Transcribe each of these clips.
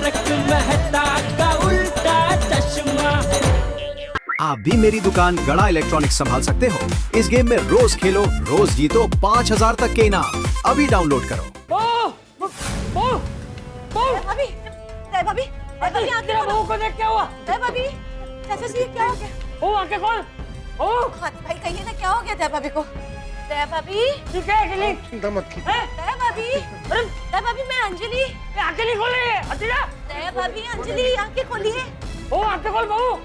तारक मेहता का उल्टा चश्मा। आप भी मेरी दुकान गड़ा इलेक्ट्रॉनिक्स संभाल सकते हो। इस गेम में रोज खेलो, रोज जीतो 5000 तक के इनाम। अभी डाउनलोड करो। भाभी, भाभी, भाभी आंखें खोलो। बहू को देख क्या हुआ? भाभी, चाचा जी क्या हो गया? ओ आंखें खोल। ओ भाई कहिए ना क्या हो गया? भाभी को। भाभी, ठीक है अकेली। चिंता मत की। भाभी, अरे भाभी मैं अंजलि। अकेली खोले हटिया। भाभी अंजलि आंखें खोलिए। ओ आंखें खोल बहू।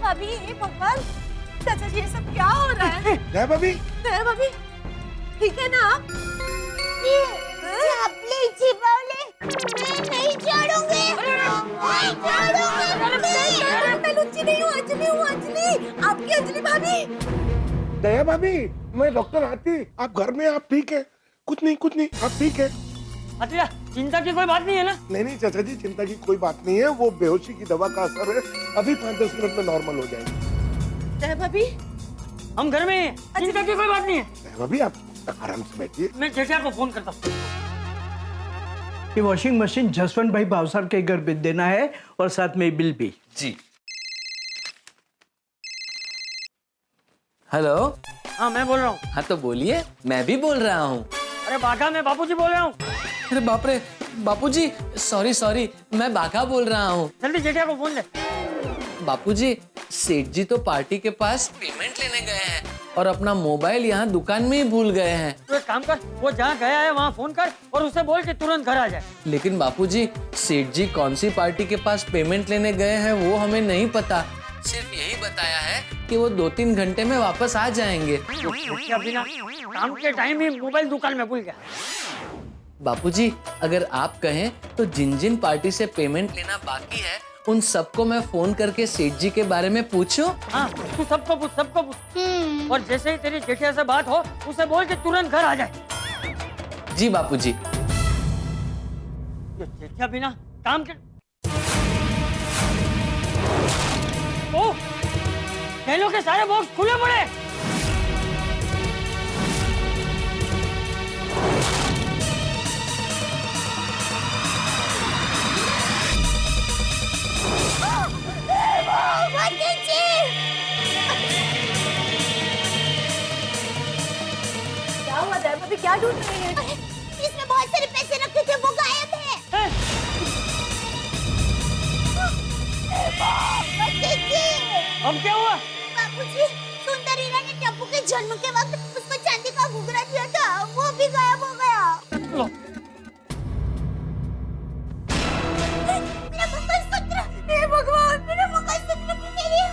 भाभी, हे भगवान, चाचा जी ये सब क्या हो रहा है? जय भाभी। भाभी, ठीक है ना आप? मैं नहीं छोड़ूंगी। मैं लुच्ची नहीं हूँ, अंजलि हूँ, अंजलि। आपकी अंजलि भाभी। दया भाभी, मैं डॉक्टर आती। आप घर में, आप ठीक है? कुछ नहीं, आप ठीक है? हटिया, चिंता की कोई बात नहीं है ना? नहीं चाचा जी, चिंता की कोई बात नहीं है। वो बेहोशी की दवा का असर है। अभी 5-10 मिनट में नॉर्मल हो जाएंगे। भाभी, हम घर में हैं, चिंता की कोई बात नहीं है। दया भाभी, आप आराम से बैठिए। मैं जेठिया को फोन करता हूँ। ये वॉशिंग मशीन जसवंत भाई भावसार के घर भेज देना है और साथ में बिल भी। जी। हेलो। हाँ मैं बोल रहा हूँ। हाँ तो बोलिए, मैं भी बोल रहा हूँ। अरे बाघा, मैं बापूजी बोल रहा हूँ। अरे बाप रे, बापूजी सॉरी, मैं बाघा बोल रहा हूँ। जल्दी जेठिया को फोन ले। बापूजी, सेठ जी तो पार्टी के पास पेमेंट लेने गए हैं और अपना मोबाइल यहाँ दुकान में ही भूल गए हैं। तो एक काम कर, वो जहाँ गया है वहाँ फोन कर और उसे बोल के तुरंत घर आ जाए। लेकिन बापूजी, सेठ जी कौन सी पार्टी के पास पेमेंट लेने गए हैं वो हमें नहीं पता। सिर्फ यही बताया है कि वो 2-3 घंटे में वापस आ जाएंगे। बिना काम के टाइम ही मोबाइल दुकान में भूल गया। बापूजी, अगर आप कहें तो जिन पार्टी से पेमेंट लेना बाकी है उन सबको मैं फोन करके सेठ जी के बारे में पूछूं? हाँ, तू सबको पूछ। और जैसे ही तेरी जेठिया से बात हो उसे बोल के तुरंत घर आ जाए। जी बापूजी। ये जेठिया बिना काम के ओ, खेलों के सारे बॉक्स खुले पड़े। क्या हुआ भाभी, क्या ढूंढ रही है? इसमें बहुत सारे पैसे रखे थे, वो गायब है। अब क्या हुआ? बाबूजी, सुंदर हीरा ने टप्पू के जन्म के वक्त उसको चांदी का घुंघरा दिया था, वो भी गायब हो गया। मेरा मंगलसूत्र, हे भगवान, मेरा मंगलसूत्र भी नहीं है।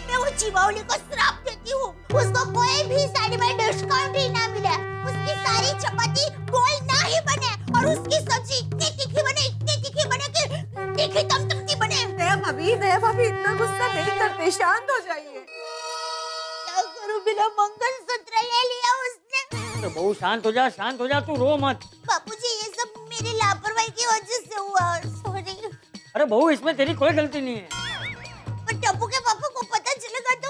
मैं वो चिवावली को श्राप देती हूँ, उसको कोई भी साड़ी में डिस्काउंट ही ना मिले, उसकी सारी चपाती गोल ना ही बने और उसकी सब्जी इतनी तीखी बने कि तीखी तमतमती बने। दया भाभी इतना गुस्सा नहीं करते, शांत हो जाइए। क्या करूं, बिना मंगलसूत्र ले लिया उसने। तो बहुत शांत हो जा, तू रो मत। बापूजी, ये सब मेरी लापरवाही की वजह से हुआ, सॉरी। अरे बहू, इसमें तेरी कोई गलती नहीं है। पर टप्पू के पापा को पता चलेगा तो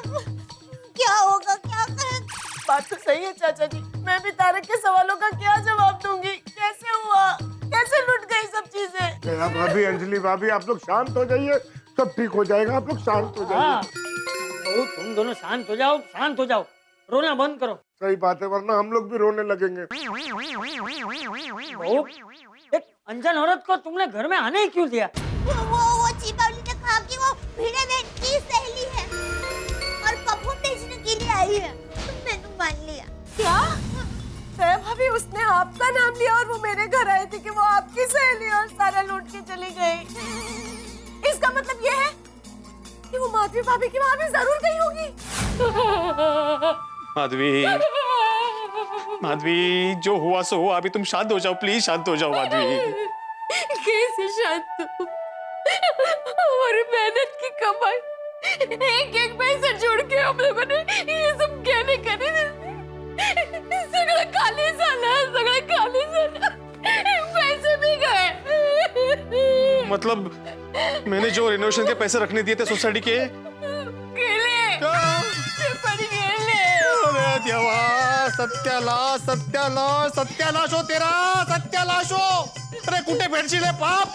क्या होगा, क्या करेंगे? बात तो सही है चाचा जी, मैं भी तारक के सवालों का क्या जवाब दूंगी? कैसे हुआ, कैसे लुट गई सब चीजें? दया भाभी, अंजलि भाभी, आप लोग शांत हो जाइए, सब ठीक हो जाएगा। आप लोग शांत हो हाँ, जाइए। बहू तुम दोनों शांत हो जाओ, रोना बंद करो। सही बात है, वरना हम लोग भी रोने लगेंगे। बहू, एक अनजान औरत को तुमने घर में आने ही क्यों दिया? वो चीपावली ने कहा कि वो भिड़े बहन की सहेली है और पप्पू भेजने के लिए आई है, तो मैंने मान लिया। क्या? भाभी, उसने आपका नाम लिया और वो मेरे घर आई थी कि वो आपकी सहेली और सारा लूट के चली गई। इसका मतलब ये है कि वो माधवी भाभी की वहां भी जरूर गई होगी। माधवी, जो हुआ सो हुआ। अभी तुम शांत हो जाओ, प्लीज शांत हो जाओ माधवी। कैसे शांत हूँ? हमारी मेहनत की कमाई, एक पैसा जोड़ के हम लोगों ने ये सब कहने सगळं खाली झालं, पैसे भी गए। मतलब मैंने जो रेनोवेशन के पैसे रखने दिए थे सोसाइटी के अरे देवा, सत्यानाश हो तेरा, सत्यानाश हो। अरे कुठे भेटशील पाप?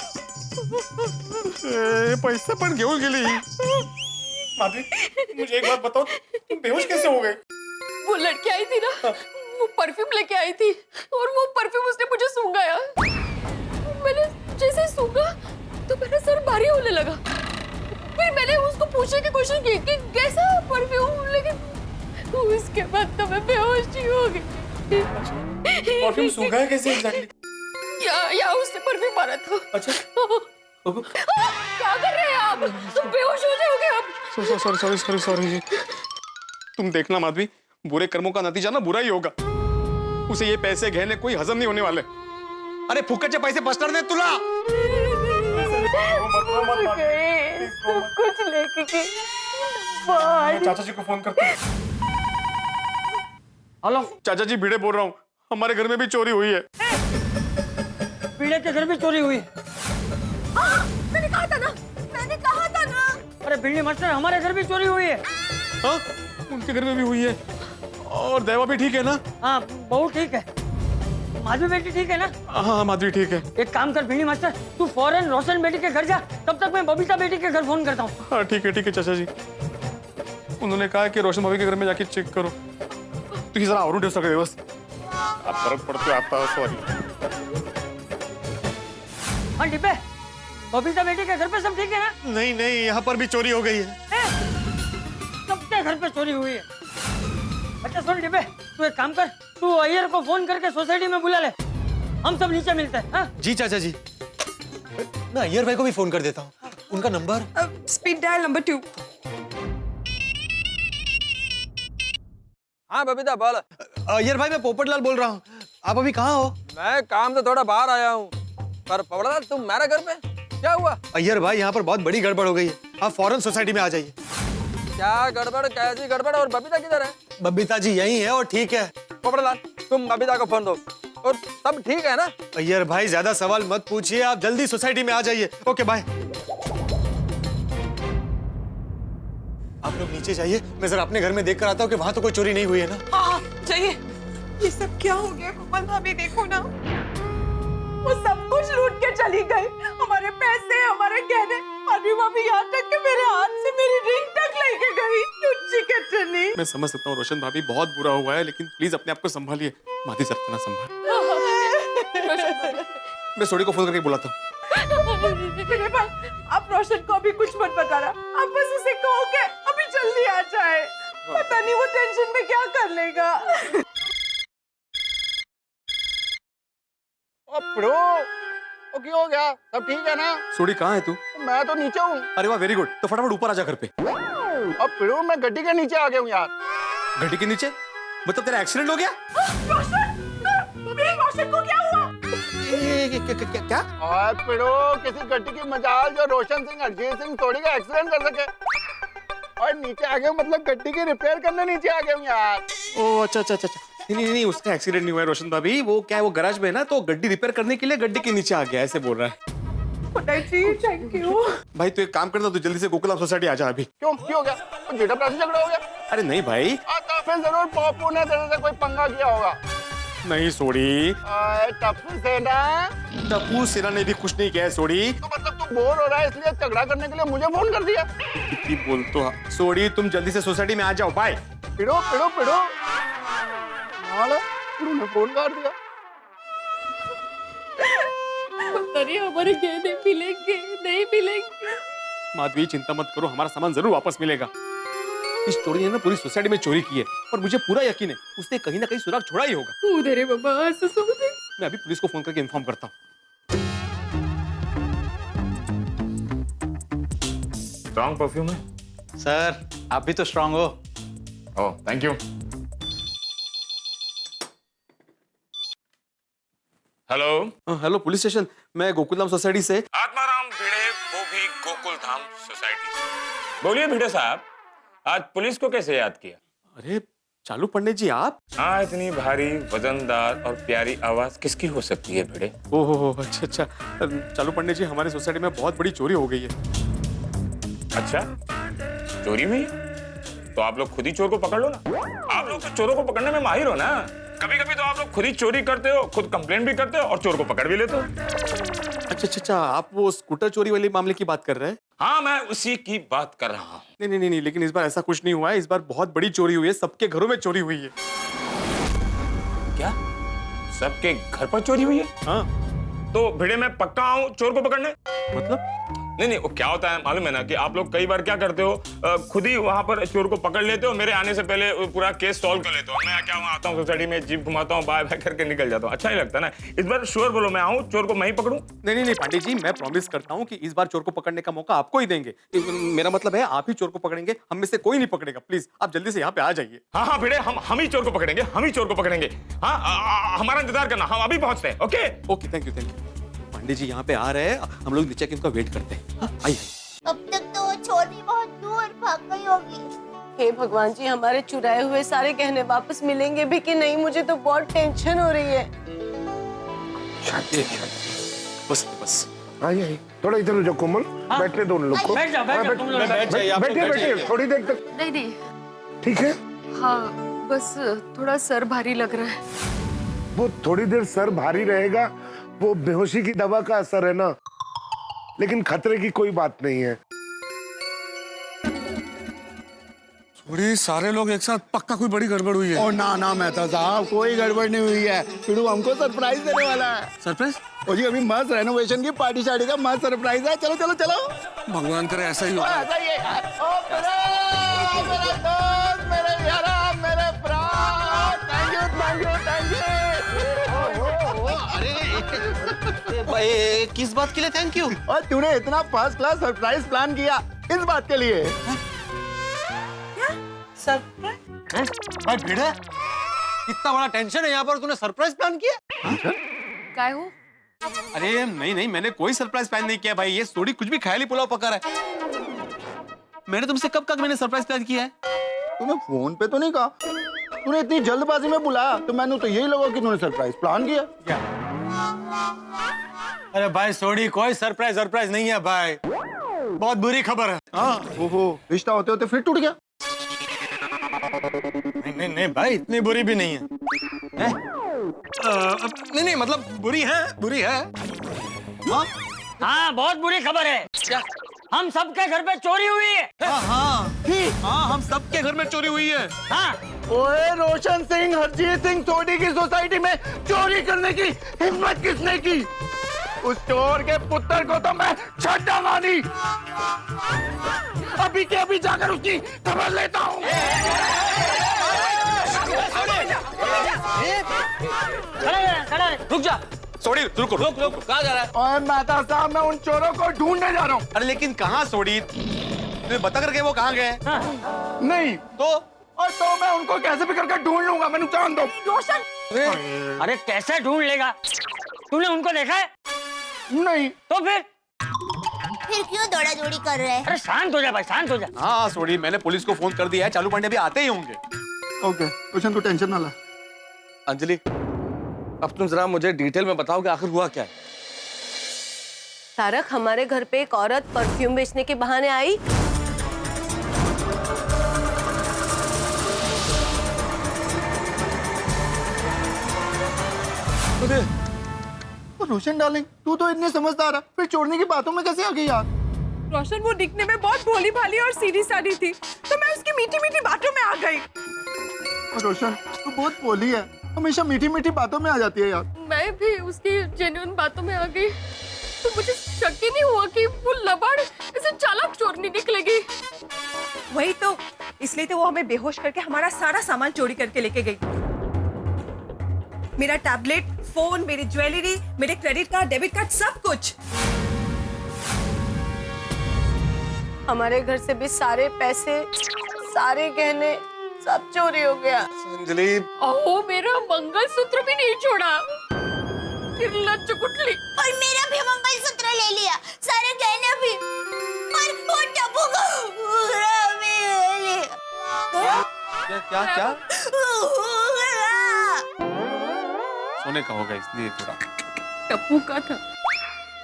पैसे पण घेऊन गेली माधवी, मुझे एक बात बताओ, तुम बेहोश कैसे हो गए? वो लड़की आई थी ना, वो परफ्यूम लेके आई थी और वो परफ्यूम उसने मुझे सूंघाया। मैंने जैसे सूंघा तो मेरा सर भारी होने लगा। फिर मैंने उसको पूछने की कोशिश की कि कैसा परफ्यूम, लेकिन उसके बाद तो मैं बेहोश ही हो गई। परफ्यूम सूंघा है कैसे एग्जैक्टली? या उसने परफ्यूम मारा था। अच्छा। क्या कर रहे हैं आप? तुम बेहोश हो जाओगे अब। सॉरी। तुम देखना माधवी, बुरे कर्मों का नतीजा ना बुरा ही होगा। उसे ये पैसे गहने कोई हजम नहीं होने वाले। अरे फुकट के पैसे बचणार दे तुला। कुछ लेके के चाचा जी को फोन करते हैं। हेलो, चाचा जी, भिड़े बोल रहा हूँ, हमारे घर में भी चोरी हुई है। पीड़े के घर में चोरी हुई है। मैंने कहा था ना। अरे बिल्ली मास्टर, हमारे घर भी चोरी हुई है। हाँ, उनके घर में भी हुई है। और देवा भी ठीक है ना? हाँ, बहुत ठीक है। माधवी बेटी ठीक है ना? हाँ, माधवी ठीक है। एक काम कर बिल्ली मास्टर, तू फौरन रोशन बेटी के घर जा, तब तक मैं बबीता बेटी के घर फोन करता हूँ। हाँ ठीक है चाचा जी। उन्होंने कहा कि रोशन भाभी के घर में जाके चेक करो। तू जरा आवरून ठेव सगळे दिवस। आप फरक पडतोय आता, सॉरी। हाँ डिब्बे, बबीता बेटी के घर पे सब ठीक है ना? नहीं, यहाँ पर भी चोरी हो गई है। सबके घर पे चोरी हुई है। अच्छा सुन डिब्बे, तू एक काम कर, तू अय्यर को फोन करके सोसाइटी में बुला ले, हम सब नीचे मिलते हैं। हाँ? जी चाचा जी, मैं अय्यर भाई को भी फोन कर देता हूँ। उनका नंबर स्पीड डायल नंबर 2। हाँ बबीता बोल। अय्यर भाई, मैं पोपटलाल बोल रहा हूँ। आप अभी कहाँ हो? मैं काम से थोड़ा बाहर आया हूँ। पर पोपटलाल, तुम मेरे घर पे क्या हुआ? अय्यर भाई, यहाँ पर बहुत बड़ी गड़बड़ हो गई है। आप फौरन सोसाइटी में आ जाइए। क्या गड़बड़, कैसी गड़बड़? और बबीता किधर है? बबीता जी यही है और ठीक है। पोपटलाल, तुम बबीता को फोन दो। और सब ठीक है ना? अय्यर भाई, ज्यादा सवाल मत पूछिए, आप जल्दी सोसाइटी में आ जाइए। Okay bye. आप लोग नीचे जाइए, मैं जरा अपने घर में देख कर आता हूँ कि वहां तो कोई चोरी नहीं हुई है ना। हाँ चाहिए। ये सब क्या हो गया कोमल भाभी? देखो ना, वो सब कुछ लूट के चली गई। हमारे पैसे, हमारे गहने, अभी भाभी यहाँ तक कि मेरे हाथ से मेरी रिंग तक लेके गई। लुच्ची कटनी। मैं समझ सकता हूँ रोशन भाभी, बहुत बुरा हुआ है, लेकिन प्लीज अपने आप को संभालिए। माधवी सर इतना संभाल। मैं सोडी को फोन करके बुलाता हूँ। मेरे भाई, आप रोशन को अभी कुछ मत बताना। आप बस उसे कहो कि अभी जल्दी आ जाए। पता नहीं वो टेंशन में क्या कर लेगा। ओ क्यों हो गया? सब ठीक है ना? सोडी कहाँ है तू? मैं तो नीचे हूँ। अरे वाह, वेरी गुड। तो फटाफट ऊपर आजा घर पे। अब पिड़ू, मैं गड्डी के नीचे आ गया हूँ यार। गड्डी के नीचे? मतलब तेरा एक्सीडेंट हो गया? रोशन को क्या हुआ? क्या? और पिड़ू, किसी गड्डी की मजाल जो रोशन सिंह, अरजीत सिंह सोडी का एक्सीडेंट कर सके। और नीचे आ गया मतलब गड्डी की रिपेयर करने नीचे आ गया हूँ यार। ओ अच्छा। नहीं, उसका एक्सीडेंट नहीं हुआ है रोशन भाभी। वो क्या है, वो गैराज में है ना, तो गड्डी रिपेयर करने के लिए गड्डी के नीचे आ गया, ऐसे बोल रहा है। Thank you. भाई तू एक काम करना, तू जल्दी से गोकुलम सोसाइटी आ जा अभी। क्यों हो गया? तो जेठा प्लासी झगड़ा हो गया? अरे नहीं भाई। तो फिर जरूर पप्पू ने तेरे से कोई पंगा किया होगा। नहीं सोडी, टप्पू सेना। टप्पू सेना ने भी कुछ नहीं किया है सोडी। तो मतलब तू बोर हो रहा है इसलिए झगड़ा करने के लिए मुझे फोन कर दिया? कितनी बोल तो सोडी, तुम जल्दी से सोसाइटी में आ जाओ। बाय। पिड़ो ने फोन कर दिया। अरे हमारे गहने मिलेंगे नहीं मिलेंगे? माधवी चिंता मत करो, हमारा सामान जरूर वापस मिलेगा। इस चोरी ने ना पूरी सोसाइटी में चोरी की है और मुझे पूरा यकीन है उसने कहीं ना कहीं सुराग छोड़ा ही होगा। उधर है बाबा, मैं अभी पुलिस को फोन करके इन्फॉर्म करता हूँ। स्ट्रॉन्ग परफ्यूम है सर, आप भी तो स्ट्रांग हो। Oh thank you. Hello police station, मैं गोकुलधाम सोसाइटी से आत्माराम भिड़े, वो भी गोकुल धाम सोसाइटी से। बोलिए भिड़े साहब, आज पुलिस को कैसे याद किया? अरे चालू पंडित जी आप? हाँ, इतनी भारी, वजनदार और प्यारी आवाज किसकी हो सकती है भिड़े? ओहो अच्छा। चालू पंडित जी, हमारी सोसाइटी में बहुत बड़ी चोरी हो गई है। अच्छा, चोरी हुई? तो आप लोग खुद ही चोर को पकड़ लो ना। आप लोग तो चोरों को पकड़ने में माहिर हो ना। कभी कभी तो आप लोग खुद ही चोरी करते हो, खुद कंप्लेंट भी करते हो और चोर को पकड़ भी लेते हो। अच्छा, आप वो स्कूटर चोरी वाले मामले की बात कर रहे हैं? हाँ, मैं उसी की बात कर रहा हूँ। नहीं, लेकिन इस बार ऐसा कुछ नहीं हुआ है। इस बार बहुत बड़ी चोरी हुई है, सबके घरों में चोरी हुई है। क्या सबके घर पर चोरी हुई है? हाँ। तो भिड़े मैं पक्का आऊं चोर को पकड़ने? मतलब? नहीं, वो क्या होता है मालूम है ना कि आप लोग कई बार क्या करते हो, खुद ही वहां पर चोर को पकड़ लेते हो, मेरे आने से पहले पूरा केस सॉल्व कर लेते हो। मैं क्या वहां आता हूँ सोसाइटी में, जीप घुमाता हूँ, बाय बाय करके निकल जाता हूँ। अच्छा नहीं लगता ना। इस बार श्योर बोलो, मैं आऊँ चोर को मैं ही पकड़ूं? नहीं, पांडे जी, मैं प्रॉमिस करता हूँ कि इस बार चोर को पकड़ने का मौका आपको ही देंगे। मेरा मतलब है आप ही चोर को पकड़ेंगे, हम में से कोई नहीं पकड़ेगा। प्लीज आप जल्दी से यहाँ पे आ जाइए। हाँ भिड़े, हम ही चोर को पकड़ेंगे, हम ही चोर को पकड़ेंगे। हाँ, हमारा इंतजार करना, हम अभी पहुंचते हैं। Okay, thank you. Pandey ji यहाँ पे आ रहे हैं, हम लोग नीचे उनका वेट करते हैं। आइए। अब तक तो वो छोर भी बहुत दूर भाग गई होगी। हे भगवान जी, हमारे चुराए हुए सारे गहने वापस मिलेंगे भी कि नहीं? मुझे तो बहुत टेंशन हो रही है। बस। आइए, थोड़ा इधर हो जाओ कोमल। बैठने दो उन लोग को। बैठ जाओ तुम लोग। बैठिए थोड़ी देर तक। नहीं। ठीक है। हाँ, बस थोड़ा सर भारी लग रहा है। वो थोड़ी देर सर भारी रहेगा, वो बेहोशी की दवा का असर है ना, लेकिन खतरे की कोई बात नहीं है। थोड़ी सारे लोग एक साथ, पक्का कोई बड़ी गड़बड़ हुई है। ओ ना मेहता साहब, कोई गड़बड़ नहीं हुई है। फिरू हमको सरप्राइज देने वाला है। सरप्राइज? ओ जी, अभी मस्त रेनोवेशन की पार्टी शार्टी का मस्त सरप्राइज है। चलो। भगवान करे ऐसा ही हो। ऐसा ही है यार। ओ मेरे दोस्त, मेरे यारा, मेरे प्राण, थैंक यू। किस बात के लिए थैंक यू? और तूने इतना फर्स्ट क्लास सरप्राइज प्लान किया इस बात के लिए। भाई भिड़े, इतना बड़ा टेंशन है यहाँ पर, तूने सरप्राइज प्लान किया? काय हो? अरे नहीं, मैंने कोई सरप्राइज प्लान नहीं किया भाई। ये सोडी कुछ भी ख्याली पुलाव पका रहा है। मैंने तुमसे कब कहा मैंने सरप्राइज प्लान किया है? तूने फोन पे तो नहीं कहा? तूने इतनी जल्दबाजी में बुलाया तो मैंने तो यही लगा कि तूने सरप्राइज प्लान किया। अरे भाई सोडी, कोई सरप्राइज नहीं है भाई, बहुत बुरी खबर है। हाँ, ओहो, रिश्ता होते होते फिर टूट गया। नहीं भाई, इतनी बुरी भी नहीं है। नहीं, मतलब बुरी है। हाँ, बहुत बुरी खबर है। क्या? हम सबके घर पे चोरी हुई है। हाँ, हम सबके घर में चोरी हुई है। हाँ। ओए रोशन सिंह, हरजीत सिंह सोडी की सोसाइटी में चोरी करने की हिम्मत किसने की? उस चोर के पुत्र को तो मैं छड्डा मानी। अभी के अभी जाकर उसकी खबर लेता हूँ। खड़े, रुक जा। सोडी रुको, कहाँ जा रहा है? और मेहता साहब, मैं उन चोरों को ढूंढने जा रहा हूँ। अरे लेकिन कहाँ सोडी? तुम्हें बता करके वो कहाँ गए? नहीं तो मैं उनको कैसे भी करके ढूंढ लूंगा। मैंने जान दो। रोशन, अरे कैसे ढूंढ लेगा? तूने उनको देखा है? नहीं। तो फिर क्यों दौड़ा दौड़ी कर रहे हैं? अरे शांत हो जा भाई, शांत हो जा। हाँ सोडी, मैंने पुलिस को फोन कर दिया है, चालू पांडे अभी आते ही होंगे। ओके, रोशन तू टेंशन ना ला। अंजलि, अब तुम जरा मुझे डिटेल में बताओ कि आखिर हुआ क्या है? तारक, हमारे घर पे एक औरत परफ्यूम बेचने के बहाने आई। रोशन डार्लिंग, तू तो इतनी समझदार है, फिर चोरने की बातों में कैसे आ गई यार? रोशन वो दिखने में बहुत भोली भाली और सीधी सादी थी, तो मैं उसकी मीठी मीठी बातों में आ गई। रोशन, तू बहुत भोली है, हमेशा मीठी मीठी बातों में आ जाती है यार। मैं भी उसकी जेन्युइन बातों में आ गई, तो मुझे शक ही नहीं हुआ कि वो लबाड़ ऐसे चालाक चोरनी निकलेगी। वही तो, इसलिए तो वो हमें बेहोश करके हमारा सारा सामान चोरी करके लेके गई। मेरा टैबलेट, फोन, मेरी ज्वेलरी, मेरे क्रेडिट कार्ड, डेबिट कार्ड, सब कुछ। हमारे घर से भी सारे पैसे, सारे गहने, सब चोरी हो गया। अंजलि, ओह, मेरा मंगलसूत्र भी नहीं छोड़ा। निर्लज्ज कुटली। और मेरा भी मंगलसूत्र ले लिया, सारे गहने भी, और वो टप्पू को भी ले लिया। क्या? सोने का होगा इसलिए थोड़ा। टप्पू का था।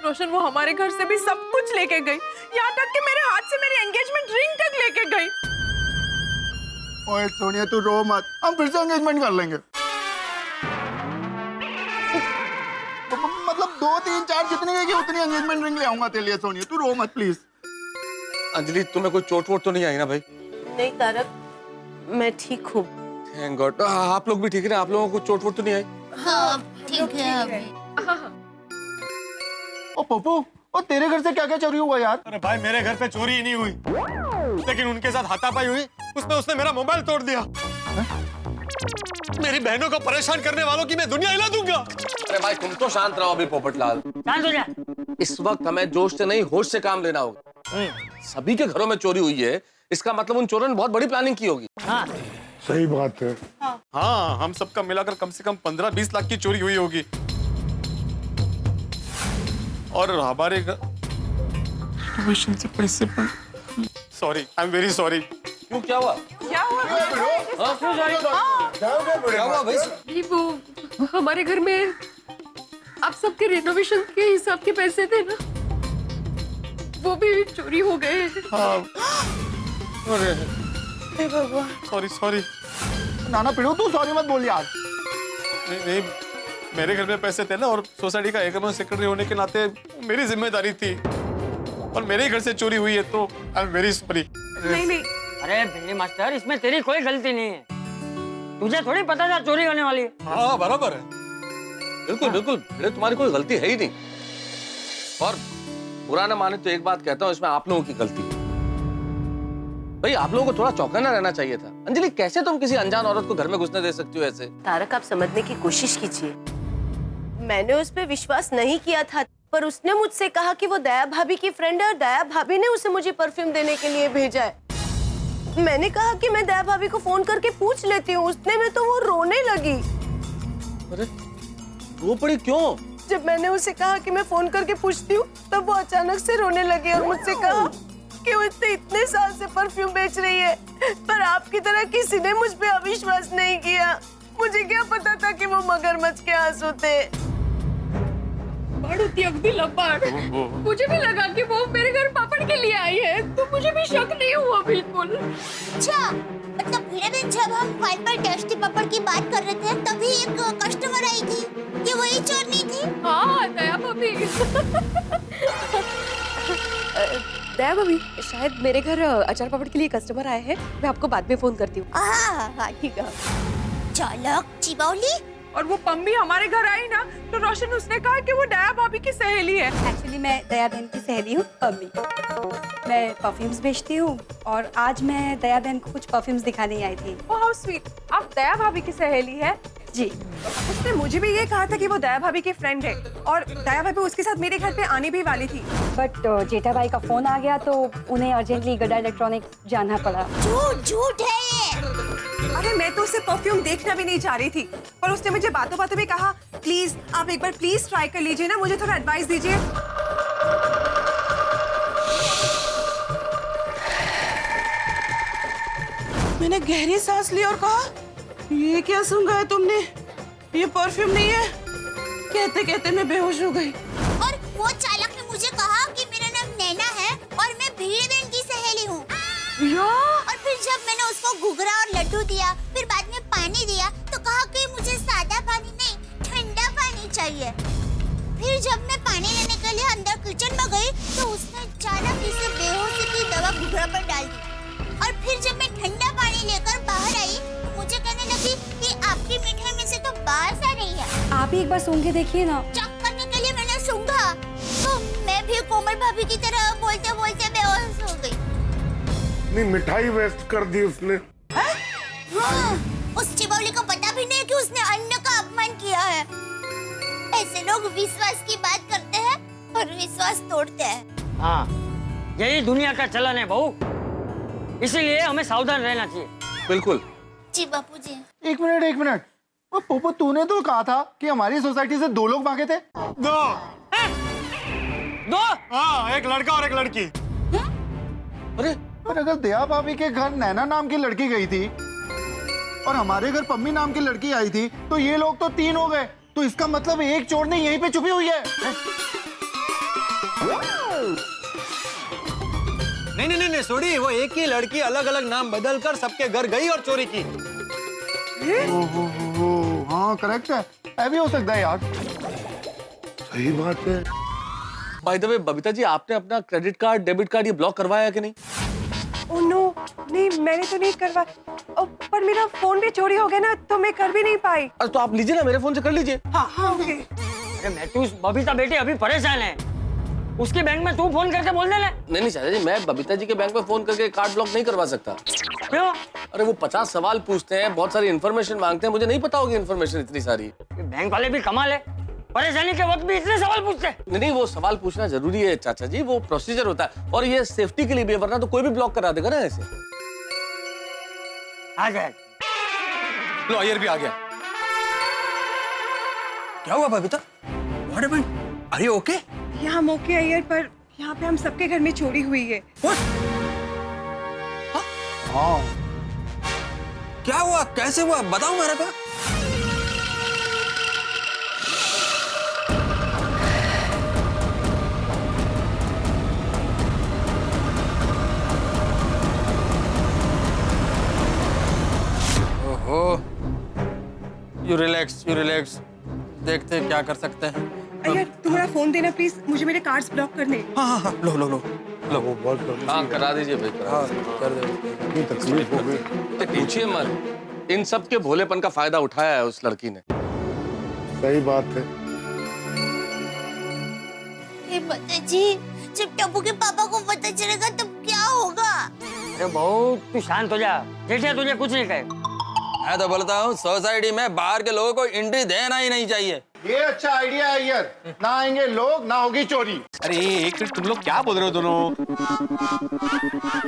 रोशन वो हमारे घर से भी सब कुछ लेके गई, यहाँ तक कि मेरे हाथ से मेरी एंगेजमेंट रिंग तक लेके गई। ओए सोनिया, तू रो मत, हम फिर से एंगेजमेंट कर लेंगे। मतलब 2 3 4 जितनी कहेगी उतनी एंगेजमेंट रिंग ले आऊंगा तेरे लिए सोनिया, तू रो मत प्लीज। अंजलि तुम्हें कोई चोट वोट तो नहीं आई ना भाई? नहीं तारक, मैं ठीक हूँ। Thank God. आप लोग भी ठीक है ना? आप लोगों को चोट वोट तो नहीं आई? हाँ ठीक है अभी। ओ पप्पू, ओ तेरे घर से क्या क्या चोरी हुआ यार? अरे भाई मेरे घर पे चोरी ही नहीं हुई, लेकिन उनके साथ हाथापाई हुई। उसने मेरा मोबाइल तोड़ दिया। मेरी बहनों को परेशान करने वालों की मैं दुनिया हिला दूंगा। अरे भाई तुम तो शांत रहो अभी पोपटलाल। शांत हो जा। इस वक्त हमें जोश से नहीं होश से काम लेना होगा। सभी के घरों में चोरी हुई है, इसका मतलब उन चोरों ने बहुत बड़ी प्लानिंग की होगी। हाँ सही बात है। हाँ, हम सबका मिलाकर कम से कम 15-20 लाख की चोरी हुई होगी। और हमारे ट्यूशन से पैसे पर sorry, I am very sorry. क्यों, क्या हुआ? क्या हुआ? क्या हुआ भाई? ये वो हमारे घर में आप सबके रेनोवेशन के हिसाब के पैसे थे ना, वो भी चोरी हो गए। हाँ, अरे हे भगवान। सॉरी। नाना पिड़ो तू सॉरी मत बोल यार। नहीं, मेरे घर में पैसे थे ना, और सोसाइटी का एक सेक्रेटरी होने के नाते मेरी जिम्मेदारी थी, और मेरे ही घर से चोरी हुई है, तो आई एम वेरी सॉरी। नहीं। अरे भिंडी मास्टर, इसमें तेरी कोई गलती नहीं है। तुझे थोड़ी पता था चोरी होने वाली है। हाँ बराबर है, बिल्कुल। तुम्हारी कोई गलती है ही नहीं। और बुरा ना माने तो एक बात कहता हूँ, इसमें आप लोगों की गलती है। भाई आप लोगों को थोड़ा चौकन्ना रहना चाहिए था। अंजलि, कैसे तुम किसी अनजान औरत को घर में घुसने दे सकती हो ऐसे? तारक, आप समझने की कोशिश कीजिए। मैंने उस पर विश्वास नहीं किया था, पर उसने मुझसे कहा कि वो दया भाभी की फ्रेंड है और दया भाभी ने उसे मुझे परफ्यूम देने के लिए भेजा है। मैंने कहा कि मैं दया भाभी को फोन करके पूछ लेती हूँ। उसने में तो वो रोने लगी। अरे रो पड़ी क्यों? जब मैंने उसे कहा कि मैं फोन करके पूछती हूँ, तब वो अचानक से रोने लगी और मुझसे कहा कि वो इतने साल से परफ्यूम बेच रही है, पर आपकी तरह किसी ने मुझ पे अविश्वास नहीं किया। मुझे क्या पता था कि वो मगरमच्छ के आंसू थे। बाड़ू अगदी लबाड़। मुझे भी लगा कि वो मेरे घर पापड़ के लिए आई है, तो मुझे भी शक नहीं हुआ बिल्कुल। अच्छा, मतलब वीणा बहन, जब हम कॉल पर टेस्टी पापड़ की बात कर रहे थे, तभी एक कस्टमर आई थी। ये वही चोरनी थी? हाँ, दया भाभी। दया भाभी, शायद मेरे घर अचार पापड़ के लिए कस्टमर आए हैं। मैं आपको बाद में फोन करती हूँ। हाँ ठीक है। चालाक चिबावली। और वो पम्मी हमारे घर आई ना, तो रोशन उसने कहा कि वो दया भाभी की सहेली है। एक्चुअली मैं दया बहन की सहेली हूँ पम्मी। मैं परफ्यूम्स बेचती हूँ और आज मैं दया बहन को कुछ परफ्यूम्स दिखाने आई थी। Oh how sweet. आप दया भाभी की सहेली है? जी। उसने मुझे भी ये कहा था कि वो दया भाभी की फ्रेंड है, और दया भाभी उसके साथ मेरे घर पे आने भी वाली थी। बट जेठा भाई का फोन आ गया तो उन्हें अर्जेंटली गड्ढा इलेक्ट्रॉनिक्स जाना पड़ा। झूठ है ये। अरे मैं तो उसे परफ्यूम देखना भी नहीं चाह रही थी, पर उसने मुझे बातों बातों में कहा, प्लीज आप एक बार प्लीज ट्राई कर लीजिए ना, मुझे थोड़ा एडवाइस दीजिए। मैंने गहरी सांस ली और कहा, ये क्या सूंघा है तुमने? ये परफ्यूम नहीं है। कहते कहते मैं बेहोश हो गई। और वो चालक ने मुझे कहा कि मेरा नाम नैना है और मैं भीड़ बहन की सहेली हूँ। और फिर जब मैंने उसको घुघरा और लड्डू दिया, फिर बाद में पानी दिया, तो कहा कि मुझे सादा पानी नहीं, ठंडा पानी चाहिए। फिर जब मैं पानी लेने के लिए अंदर किचन में गई, तो उसने अचानक इसे बेहोशी की दवा घुघरा पर डाल दी। और फिर जब मैं ठंडा पानी लेकर बाहर आई, तो मुझे कहने लगी कि आपकी मिठाई में से तो बारिश आ रही है। आप ही एक बार सूंघ के देखिए ना। चेक करने के लिए मैंने सूंघा, तो मैं भी कोमल भाभी की तरह बोलते बोलते बेहोश हो गई। नहीं, मिठाई वेस्ट कर दी उसने। हाँ, उस चिबौली को पता भी नहीं कि उसने अन्न का अपमान किया है। ऐसे लोग विश्वास की बात करते हैं और विश्वास तोड़ते हैं। हाँ, यही दुनिया का चलन है बहू, इसीलिए हमें सावधान रहना चाहिए। बिल्कुल। जी बापू जी। एक मिनट। वो पोपो, तूने तो कहा था कि हमारी सोसाइटी से 2 लोग भागे थे। दो। हाँ, एक लड़का और एक लड़की। अरे पर अगर दया भाभी के घर नैना नाम की लड़की गई थी और हमारे घर पम्मी नाम की लड़की आई थी, तो ये लोग तो 3 हो गए। तो इसका मतलब एक चोर ने यहीं पे छुपी हुई है। नहीं सोडी, वो एक ही लड़की अलग अलग नाम बदल कर सबके घर गई और चोरी की। हाँ करेक्ट है, ऐ भी हो सकता है यार। सही बात है। By the way Babita ji, आपने अपना क्रेडिट कार्ड डेबिट कार्ड ये ब्लॉक करवाया कि नहीं? ओह नो, नहीं मैंने तो नहीं करवाया। पर मेरा फोन भी चोरी हो गया ना, तो मैं कर भी नहीं पाई। अरे तो आप लीजिए ना, मेरे फोन से कर लीजिए। हाँ ओके। अरे मैथ्यूस, बबीता बेटी अभी परेशान है, उसके बैंक में तू फोन करके बोल दे ले। नहीं चाचा जी, मैं बबीता जी के बैंक में फोन करके कार्ड ब्लॉक नहीं करवा सकता। क्यों? अरे वो 50 सवाल पूछते हैं, बहुत सारी इन्फॉर्मेशन मांगते हैं, मुझे नहीं पता होगी इन्फॉर्मेशन इतनी सारी। बैंक वाले भी कमाल है, परेशानी के वक्त भी इतने सवाल पूछते हैं। नहीं, वो सवाल पूछना जरूरी है चाचा जी, वो प्रोसीजर होता है और ये सेफ्टी के लिए भी है, वरना तो कोई भी ब्लॉक करा देगा ना ऐसे। आ जाए। लो अय्यर भी आ गया। क्या हुआ Babita? What happened? Are you okay? यहाँ हम ओके अय्यर, पर यहाँ पे हम सबके घर में चोरी हुई है। हाँ। क्या हुआ? कैसे हुआ? बताओ मेरे को। यू रिलैक्स, देखते हैं क्या कर सकते हैं। अय्यर तुम्हारा फोन देना प्लीज, मुझे मेरे कार्ड्स ब्लॉक करने। हाँ, लो। वो बहुत हाँ करा दीजिए भाई, करा कर दे। इतनी तकलीफ हो गई। पूछिए मत, इन सब के भोलेपन का फायदा उठाया है उस लड़की ने। सही बात है। पता जी, जब टप्पू के पापा को पता चलेगा तब क्या होगा? अरे बहू तू शांत हो जा, जेठिया तुझे कुछ नहीं कहे। मैं तो बोलता हूँ सोसाइटी में बाहर के लोगों को एंट्री देना ही नहीं चाहिए। ये अच्छा आइडिया है यार, ना आएंगे लोग, ना होगी चोरी। अरे एक मिनट, तुम लोग क्या बोल रहे हो दोनों?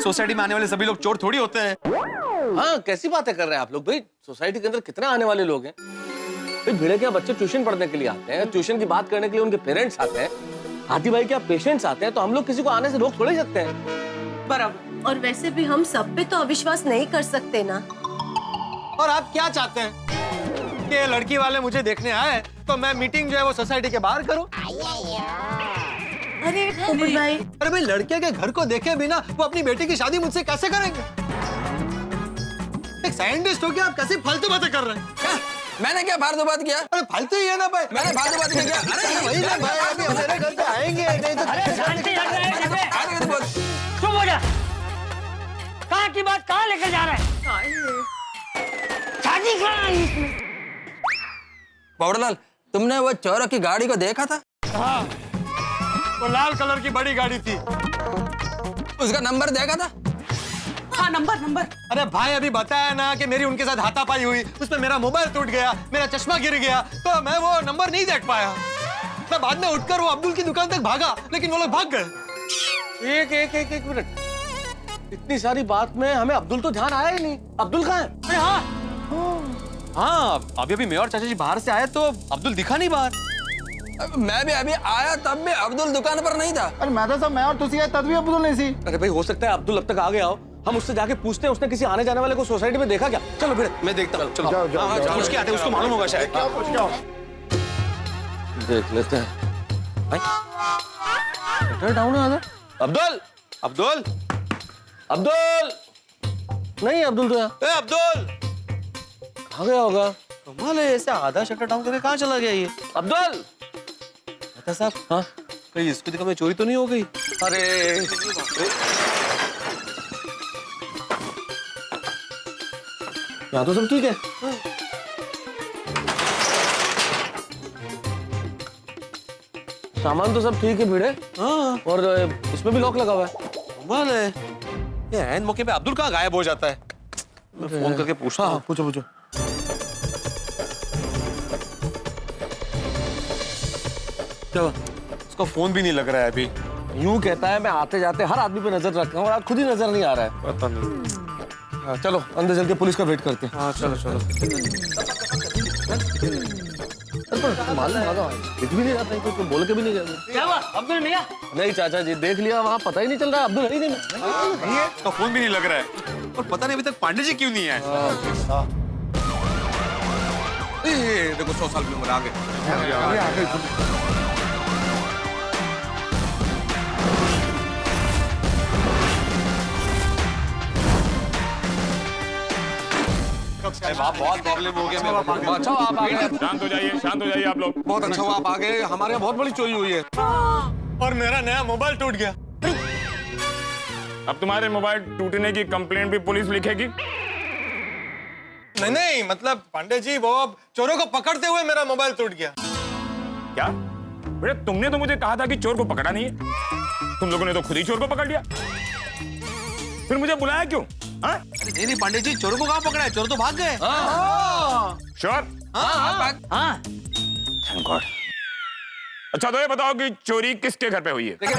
सोसाइटी में आने वाले सभी लोग चोर थोड़ी होते हैं। हाँ कैसी बातें कर रहे हैं आप लोग भाई, सोसाइटी के अंदर कितने आने वाले लोग हैं भाई। भिड़े क्या बच्चे ट्यूशन पढ़ने के लिए आते हैं, ट्यूशन की बात करने के लिए उनके पेरेंट्स आते हैं, हाथी भाई क्या पेशेंट्स आते हैं, तो हम लोग किसी को आने से रोक थोड़े सकते हैं। बराबर। और वैसे भी हम सब पे तो अविश्वास नहीं कर सकते ना। और आप क्या चाहते हैं कि ये लड़की वाले मुझे देखने आए तो मैं मीटिंग जो है वो सोसाइटी के बाहर करूं? अरे पोपट भाई, अरे भाई लड़के के घर को देखे बिना वो अपनी बेटी की शादी मुझसे कैसे करेंगे? एक साइंटिस्ट हो क्या आप कैसे फालतू बातें कर रहे हैं? क्या? मैंने क्या फालतू बात किया? अरे फालतू ही है ना भाई, मैंने फालतू बात किया? अरे वही ना भाई, अभी मेरे घर पे आएंगे नहीं तो। अरे शांति रख रहे हैं, चुप हो जा। कहाँ की बात कहाँ लेकर जा रहा है? शादी कहाँ है इसमें? बावड़लाल, तुमने वो चोरों की गाड़ी को देखा था? हाँ, वो लाल कलर की बड़ी गाड़ी थी। उसका नंबर देखा था? हाँ नंबर। अरे भाई अभी बताया ना कि मेरी उनके साथ हाथापाई हुई, उसमें मेरा मोबाइल टूट गया, मेरा चश्मा गिर गया, तो मैं वो नंबर नहीं देख पाया। मैं बाद में उठकर वो अब्दुल की दुकान तक भागा, लेकिन वो लोग भाग गए। एक मिनट, इतनी सारी बात में हमें अब्दुल तो ध्यान आया ही नहीं। अब्दुल कहाँ है? अरे हाँ, हाँ अभी मैं और चाचा जी बाहर से आए तो अब्दुल दिखा नहीं बाहर। मैं भी अभी आया तब भी अब्दुल दुकान पर नहीं था। अरे मैं तो सब मैं और तुसी तब भी अब्दुल नहीं सी। अरे भाई हो सकता है अब्दुल अब तक आ गया हो, हम उससे जाके पूछते हैं उसने किसी आने जाने वाले को सोसाइटी में देखा क्या। चलो फिर मैं देखता हूँ, चलो जाओ। पूछ के आते हैं, उसको मालूम होगा शायद। क्या पूछ जाओ? देख लेते हैं। भाई डाउन है आधा। अब्दुल नहीं अब्दुल तो ए अब्दुल, कहाँ गया होगा? कमाल है, ऐसे आधा शटर डाउन करके कहाँ चला गया ये? अब्दुल साहब, हाँ कहीं इसकी दुकान में चोरी तो नहीं हो गई? अरे यहाँ तो सब ठीक है। सामान तो सब ठीक है भिड़े। हाँ, और इसमें भी लॉक लगा हुआ है। कमाल है। ये ऐन मौके पे अब्दुल कहाँ गायब हो जाता है? मैं फोन करके पूछता हूँ। पूछो। क्या उसका फोन भी नहीं लग रहा है अभी। यूं कहता है मैं आते जाते हर आदमी पे नजर रखता हूँ और आज खुद ही नजर नहीं आ रहा है। पता नहीं। हाँ, चलो अंदर चल के पुलिस का वेट करते हैं। हाँ चलो। मालूम दिख भी नहीं रहा था, कुछ बोल के भी नहीं गया। क्या हुआ अब्दुल मियां? नहीं चाचा जी, देख लिया वहाँ, पता ही नहीं चल रहा अब्दुल है ही नहीं। उसका फोन भी नहीं लग रहा है और पता नहीं अभी तक पांडे जी क्यों नहीं आए। देखो 100 साल की उम्र आ गए। अरे वाह, बहुत प्रॉब्लम हो गया मेरे को। अच्छा आप आ गए, शांत हो जाइए आप लोग। बहुत अच्छा हुआ आप आ गए। हमारे यहाँ बहुत बड़ी चोरी हुई है और मेरा नया मोबाइल टूट गया। अब तुम्हारे मोबाइल टूटने की कंप्लेंट भी पुलिस लिखेगी? नहीं, मतलब पांडे जी वो अब चोरों को पकड़ते हुए मेरा मोबाइल टूट गया। क्या बेटा, तुमने तो मुझे कहा था कि चोर को पकड़ा नहीं है। तुम लोगों ने तो खुद ही चोर को पकड़ लिया। फिर मुझे बुलाया क्यों? हाँ? नहीं पांडे जी, चोरों को कहाँ पकड़ा है? चोर तो भाग गए। श्योर? हाँ थैंक गॉड। अच्छा तो ये बताओ कि चोरी किसके घर पे हुई है? देखिए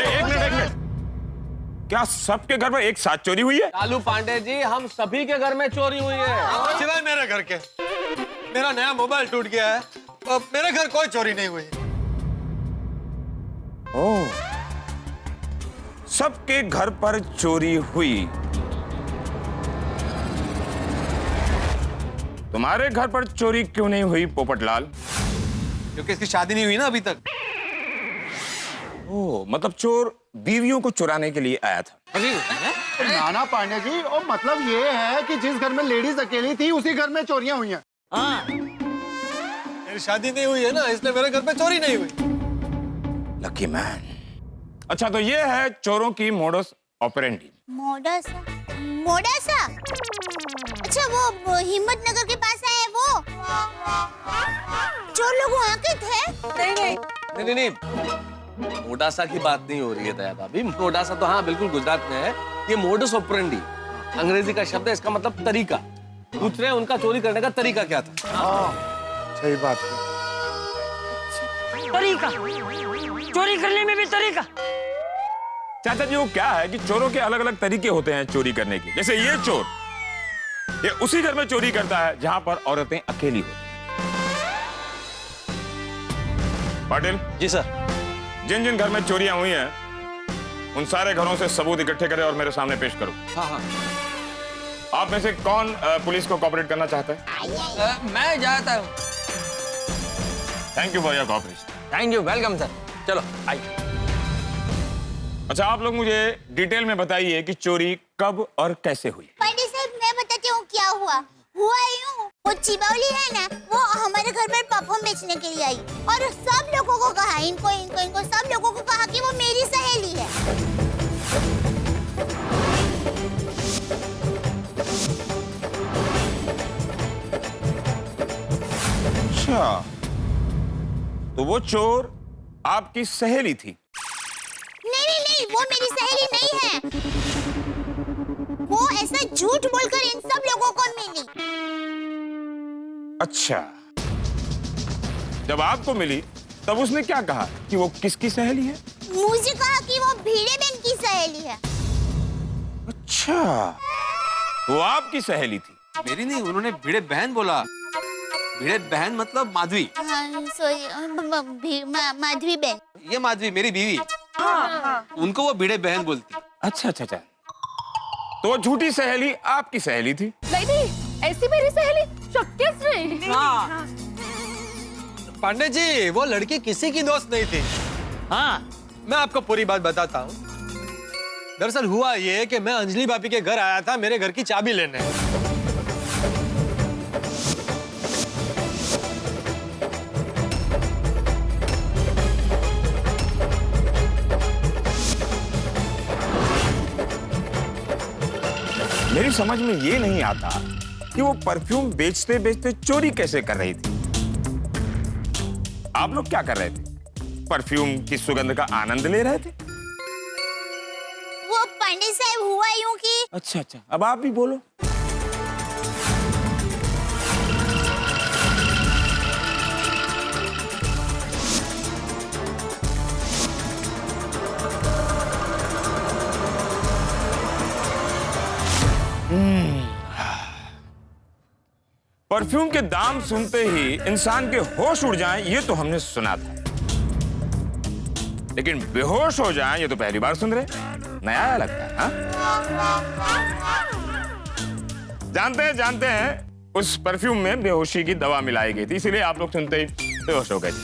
एक मिनट, क्या सबके घर में एक साथ चोरी हुई है? लालू पांडे जी, हम सभी के घर में चोरी हुई है, सिवाय मेरे घर के। मेरा नया मोबाइल टूट गया है और मेरे घर कोई चोरी नहीं हुई। ओह, सबके घर पर चोरी हुई। तुम्हारे घर पर चोरी क्यों नहीं हुई पोपटलाल? क्योंकि इसकी शादी नहीं हुई ना अभी तक। ओह, मतलब चोर बीवियों को चुराने के लिए आया था। नाना पांडे जी, और मतलब ये है कि जिस घर में लेडीज अकेली थी उसी घर में चोरियां हुई हैं। हाँ, मेरी शादी नहीं हुई है ना, इसलिए मेरे घर पे चोरी नहीं हुई। Lucky man. अच्छा तो ये है चोरों की मोडस ऑपरेंडी। मोडासा? अच्छा वो हिम्मत नगर के पास है वो? चोर लोग वहाँ के थे? नहीं, मोडासा की बात नहीं हो रही है दया भाभी। मोडासा तो हाँ बिल्कुल गुजरात में है। ये मोडस ऑपरेंडी अंग्रेजी का शब्द है, इसका मतलब तरीका। पूछ रहे हैं उनका चोरी करने का तरीका क्या था? सही बात है। तरीका, चोरी करने में भी तरीका। चाचा जी वो क्या है कि चोरों के अलग अलग तरीके होते हैं चोरी करने के। जैसे ये चोर, ये उसी घर में चोरी करता है जहां पर औरतें अकेली होती हैं। पाटिल जी सर। जिन जिन घर में चोरियां हुई हैं उन सारे घरों से सबूत इकट्ठे करें और मेरे सामने पेश करो। हाँ। आप में से कौन पुलिस को कोऑपरेट करना चाहता है? मैं जाता हूँ। Thank you for your cooperation. Thank you, welcome sir. चलो आइए। अच्छा आप लोग मुझे डिटेल में बताइए कि चोरी कब और कैसे हुई। पांडे साहब मैं बताती हूँ क्या हुआ यूं, वो चिबावली है ना, वो हमारे घर पर परफ्यूम बेचने के लिए आई और सब लोगों को कहा, इनको सब लोगों को कहा कि वो मेरी सहेली है। अच्छा तो वो चोर आपकी सहेली थी? नहीं, वो मेरी सहेली नहीं है। वो ऐसा झूठ बोलकर इन सब लोगों को मिली। अच्छा, जब आपको मिली तब उसने क्या कहा कि वो किसकी सहेली है? मुझे कहा कि वो भीड़े बहन की सहेली है। अच्छा, वो आपकी सहेली थी? मेरी नहीं, उन्होंने भिड़े बहन बोला। भिड़े बहन मतलब माधवी। माधवी बहन। ये माधवी मेरी बीवी। उनको वो भिड़े बहन बोलती। अच्छा, तो वो झूठी सहेली आपकी सहेली थी? नहीं, ऐसी मेरी सहेली शक्य नहीं। पांडे जी वो लड़की किसी की दोस्त नहीं थी। हाँ, मैं आपको पूरी बात बताता हूँ। दरअसल हुआ ये कि मैं अंजलि भाभी के घर आया था मेरे घर की चाबी लेने। मेरी समझ में ये नहीं आता कि वो परफ्यूम बेचते बेचते चोरी कैसे कर रही थी। आप लोग क्या कर रहे थे? परफ्यूम की सुगंध का आनंद ले रहे थे? वो पांडे साहब हुआ यूं कि अच्छा, अब आप भी बोलो। परफ्यूम के दाम सुनते ही इंसान के होश उड़ जाएं, ये तो हमने सुना था, लेकिन बेहोश हो जाएं ये तो पहली बार सुन रहे। नया लगता है। हाँ? जानते हैं उस परफ्यूम में बेहोशी की दवा मिलाई गई थी, इसीलिए आप लोग सुनते ही बेहोश हो गए थे।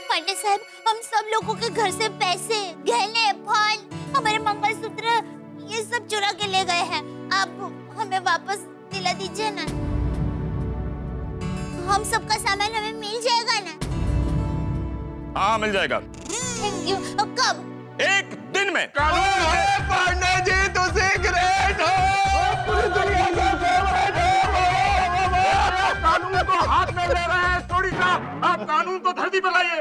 पांडे साहब हम सब लोगों के घर से पैसे, गहने, फल हमारे मंगलसूत्र ये सब चुरा के ले गए हैं। आप हमें वापस दिला दीजिए ना। हम सबका सामान हमें मिल जाएगा ना? हाँ मिल जाएगा। Thank you. कब? एक दिन में। पांडे जी तो ग्रेट हो। पूरी दुनिया का फेवरेट हो। कानून को हाथ में ले रहे हैं थोड़ी सा, आप कानून को धरती पर लाइए।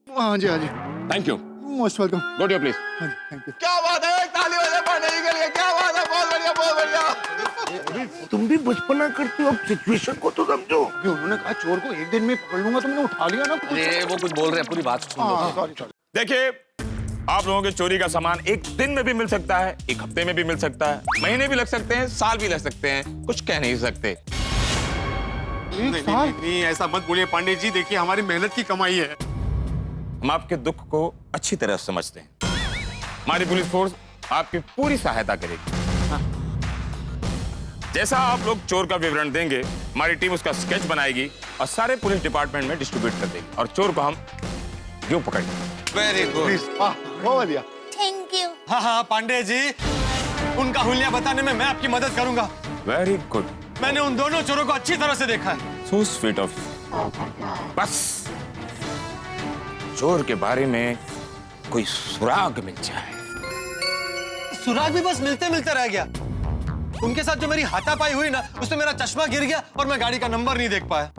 हाँ जी हाँ जी, thank you. Most welcome. Go to please. हाँ जी, थैंक यू। क्या बात है, ताली बजाए पांडे जी के लिए। क्या बात है, बहुत बढ़िया बहुत बढ़िया। तुम भी बचपना करते हो, अब सिचुएशन को तो समझो। अभी उन्होंने कहा चोर को एक दिन में पकड़ लूंगा, तो मैंने उठा लिया ना। अरे वो कुछ बोल रहे हैं, पूरी बात सुन लो। Sorry sorry. देखिए, आप लोगों के चोरी का सामान एक दिन में भी मिल सकता है, एक हफ्ते में भी मिल सकता है, महीने भी लग सकते हैं, साल भी लग सकते हैं, कुछ कह नहीं सकते। नहीं ऐसा मत बोलिए पांडे जी, देखिए हमारी मेहनत की कमाई है। हम आपके दुख को अच्छी तरह समझते हैं। हमारी पुलिस फोर्स आपकी पूरी सहायता करेगी। जैसा आप लोग चोर का विवरण देंगे, हमारी टीम उसका स्केच बनाएगी और सारे पुलिस डिपार्टमेंट में डिस्ट्रीब्यूट कर देगी और चोर को हम यूं पकड़ेंगे। वेरी गुड, बहुत बढ़िया। Thank you. हाँ हाँ पांडे जी, उनका हुलिया बताने में मैं आपकी मदद करूंगा। Very good. मैंने उन दोनों चोरों को अच्छी तरह से देखा है। So sweet of you. बस चोर के बारे में कोई सुराग मिल जाए। सुराग भी बस मिलते मिलते रह गया। उनके साथ जो मेरी हाथापाई हुई ना, उसमें मेरा चश्मा गिर गया और मैं गाड़ी का नंबर नहीं देख पाया।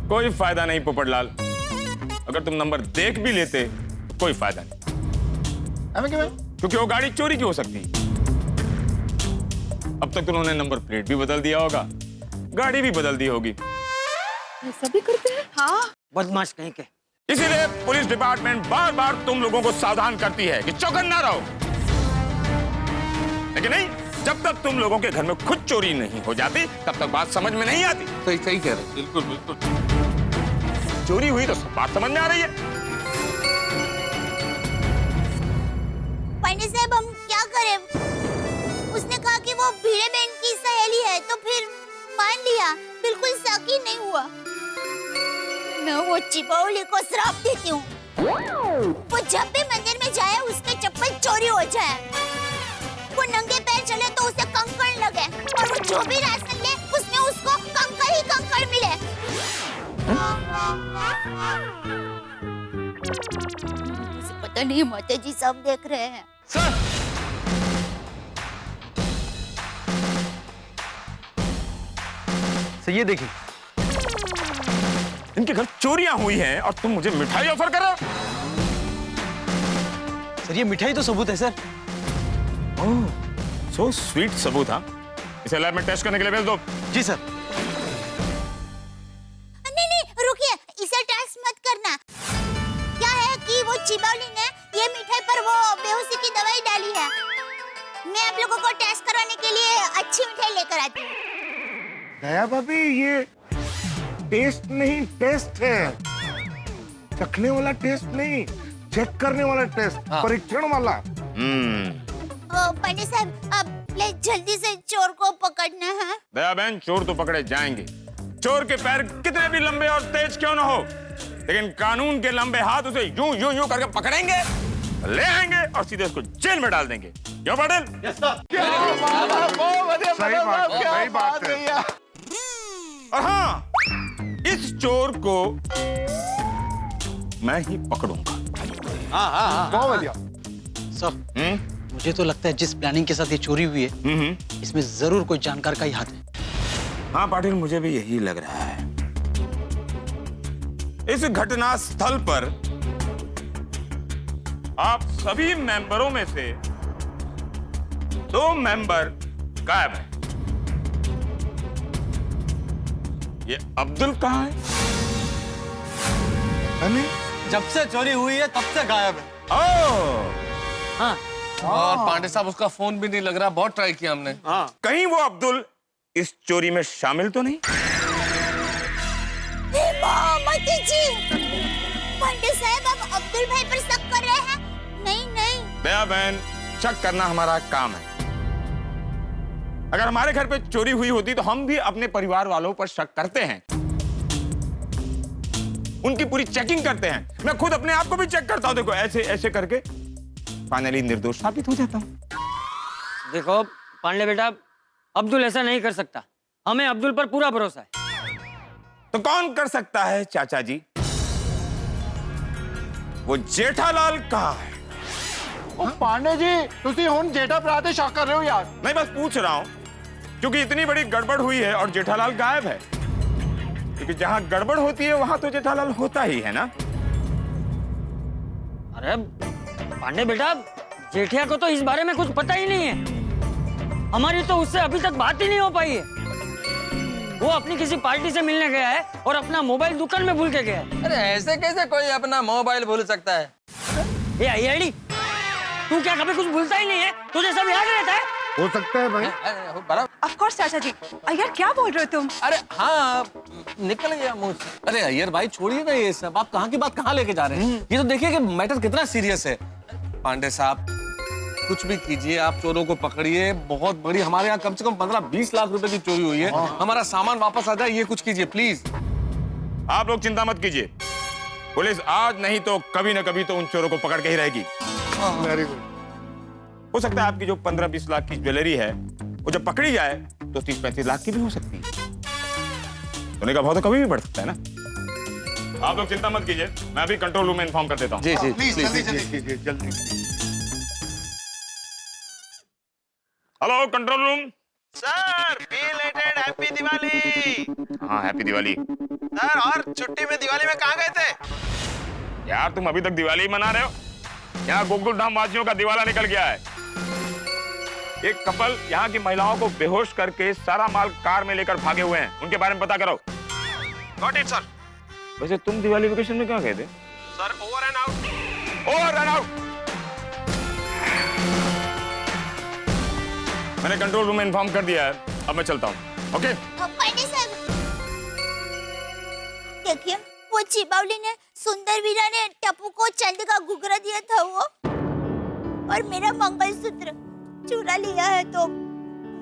कोई फायदा नहीं पोपटलाल, अगर तुम नंबर देख भी लेते कोई फायदा नहीं, क्योंकि वो गाड़ी चोरी की हो सकती। अब तक उन्होंने नंबर प्लेट भी बदल दिया होगा, गाड़ी भी बदल दी होगी। ऐसा भी करते हैं? हाँ। बदमाश कहीं के। इसीलिए पुलिस डिपार्टमेंट बार बार तुम लोगों को सावधान करती है कि चौकन्ना रहो। लेकिन नहीं, जब तक तुम लोगों के घर में खुद चोरी नहीं हो जाती तब तक बात समझ में नहीं आती। सही सही कह रहे। बिल्कुल बिल्कुल। चोरी हुई तो सब बात समझ में आ रही है। पांडे साहब, हम क्या करें? उसने कहा कि वो भीड़े बहन की सहेली है, तो फिर मान लिया, बिल्कुल शक ही नहीं हुआ। मैं वो चिपौली को श्राप देती हूँ, वो जब भी मंदिर में जाए उसके चप्पल चोरी हो जाए, वो नंगे पैर चले तो उसे कंकड़ लगे, और वो जो भी राशन ले उसमें उसको कंकड़ ही कंकड़ मिले। मुझे पता नहीं, माता जी सब देख रहे हैं। सर, ये देखिए, इनके घर चोरियां हुई हैं और तुम मुझे मिठाई ऑफर कर रहे हो। सर ये मिठाई तो सबूत है सर। ओह, सो स्वीट सबूत। हाँ, इसे लैब में टेस्ट करने के लिए भेज दो। जी सर। नहीं नहीं, रुकिए, इसे टेस्ट मत करना। क्या है कि वो चिबौली ने ये मिठाई पर वो बेहोशी की दवाई डाली है। मैं आप लोगों को टेस्ट करवाने के लिए अच्छी मिठाई लेकर आती हूँ। दया भाभी, ये टेस्ट नहीं, टेस्ट है। चखने वाला टेस्ट नहीं, चेक करने वाला टेस्ट, परीक्षण वाला। पांडे साहब, अब प्लीज जल्दी से चोर को पकड़ना है। दया बहन, चोर तो पकड़े जाएंगे। चोर के पैर कितने भी लंबे और तेज क्यों न हो, लेकिन कानून के लंबे हाथ उसे यूं यूं यूं करके पकड़ेंगे, ले आएंगे और सीधे उसको जेल में डाल देंगे। क्यों पाटिल? सही बात है। और हाँ, इस चोर को मैं ही पकड़ूंगा। बहुत बढ़िया। सर, मुझे तो लगता है जिस प्लानिंग के साथ ये चोरी हुई है, इसमें जरूर कोई जानकार का ही हाथ है। हाँ पाटिल, मुझे भी यही लग रहा है। इस घटना स्थल पर आप सभी मेंबरों में से 2 मेंबर गायब हैं। ये अब्दुल कहाँ है? जब से चोरी हुई है तब से गायब है। हाँ। और पांडे साहब, उसका फोन भी नहीं लग रहा, बहुत ट्राई किया हमने। कहीं वो अब्दुल इस चोरी में शामिल तो नहीं? माता जी, पांडे साहब, आप अब्दुल भाई पर शक कर रहे हैं? नहीं नहीं। दया बहन, शक करना हमारा काम है। अगर हमारे घर पे चोरी हुई होती तो हम भी अपने परिवार वालों पर शक करते हैं, उनकी पूरी चेकिंग करते हैं। मैं खुद अपने आप को भी चेक करता हूं, देखो ऐसे ऐसे करके फाइनली निर्दोष साबित हो जाता हूँ। देखो पांडे बेटा, अब्दुल ऐसा नहीं कर सकता। हमें अब्दुल पर पूरा भरोसा है। तो कौन कर सकता है चाचा जी? वो जेठालाल कहाँ है? ओ पांडे जी, तुसी हुन जेठा भरा ते शक कर रहे हो यार। मैं बस पूछ रहा हूँ, क्योंकि इतनी बड़ी गड़बड़ हुई है और जेठालाल गायब है। क्योंकि जहां गड़बड़ होती है वहां तो जेठालाल होता ही है ना। अरे पांडे बेटा, जेठिया को तो इस बारे में कुछ पता ही नहीं है। हमारी तो उससे अभी तक बात ही नहीं हो पाई है। वो अपनी किसी पार्टी से मिलने गया है और अपना मोबाइल दुकान में भूल के गया है। अरे ऐसे कैसे कोई अपना मोबाइल भूल सकता है? ये आईआईडी, तू क्या कभी कुछ भूलता ही नहीं है? तुझे सब याद रहता है? हो सकता है भाई। ऑफ कोर्स चाचा जी। अय्यर क्या बोल रहे हो तुम? अरे हाँ, निकल गया मुंह से। अरे अय्यर भाई छोड़िए ना ये सब, आप कहाँ की बात कहाँ लेके जा रहे हैं? ये तो देखिए कि मैटर कितना सीरियस है। पांडे साहब कुछ भी कीजिए, आप चोरों को पकड़िए। बहुत बड़ी, हमारे यहाँ कम से कम 15-20 लाख रुपए की चोरी हुई है। हमारा सामान वापस आ जाए, ये कुछ कीजिए प्लीज। आप लोग चिंता मत कीजिए, पुलिस आज नहीं तो कभी न कभी तो उन चोरों को पकड़ के ही रहेगी। Very good. हो सकता है आपकी जो 15-20 लाख की ज्वेलरी है वो जब पकड़ी जाए तो 30-35 लाख की भी हो सकती है। सोने का भाव तो कभी भी बढ़ सकता है ना। आप लोग चिंता मत कीजिए, मैं अभी कंट्रोल रूम में इन्फॉर्म कर देता हूँ। जी जी प्लीज जल्दी कीजिए, जल्दी। Hello control room. Sir, belated happy Diwali. हाँ हैप्पी दिवाली। सर, और छुट्टी में दिवाली में कहाँ गए थे? यार तुम अभी तक दिवाली मना रहे हो? यहाँ गोकुल धाम वासियों का दिवाला निकल गया है। एक कपल यहाँ की महिलाओं को बेहोश करके सारा माल कार में लेकर भागे हुए हैं। उनके बारे में पता करो। Got it sir. वैसे तुम दिवाली वेकेशन में क्या गए थे? Sir, over and out. Over and out. मैंने कंट्रोल रूम में इन्फॉर्म कर दिया है, अब मैं चलता हूँ। ओके? पांडे साहब, देखिए वो चिबावली ने सुंदर वीरा ने टप्पू को चंद का घुघरा दिया था वो, और मेरा मंगलसूत्र चुरा लिया है, तो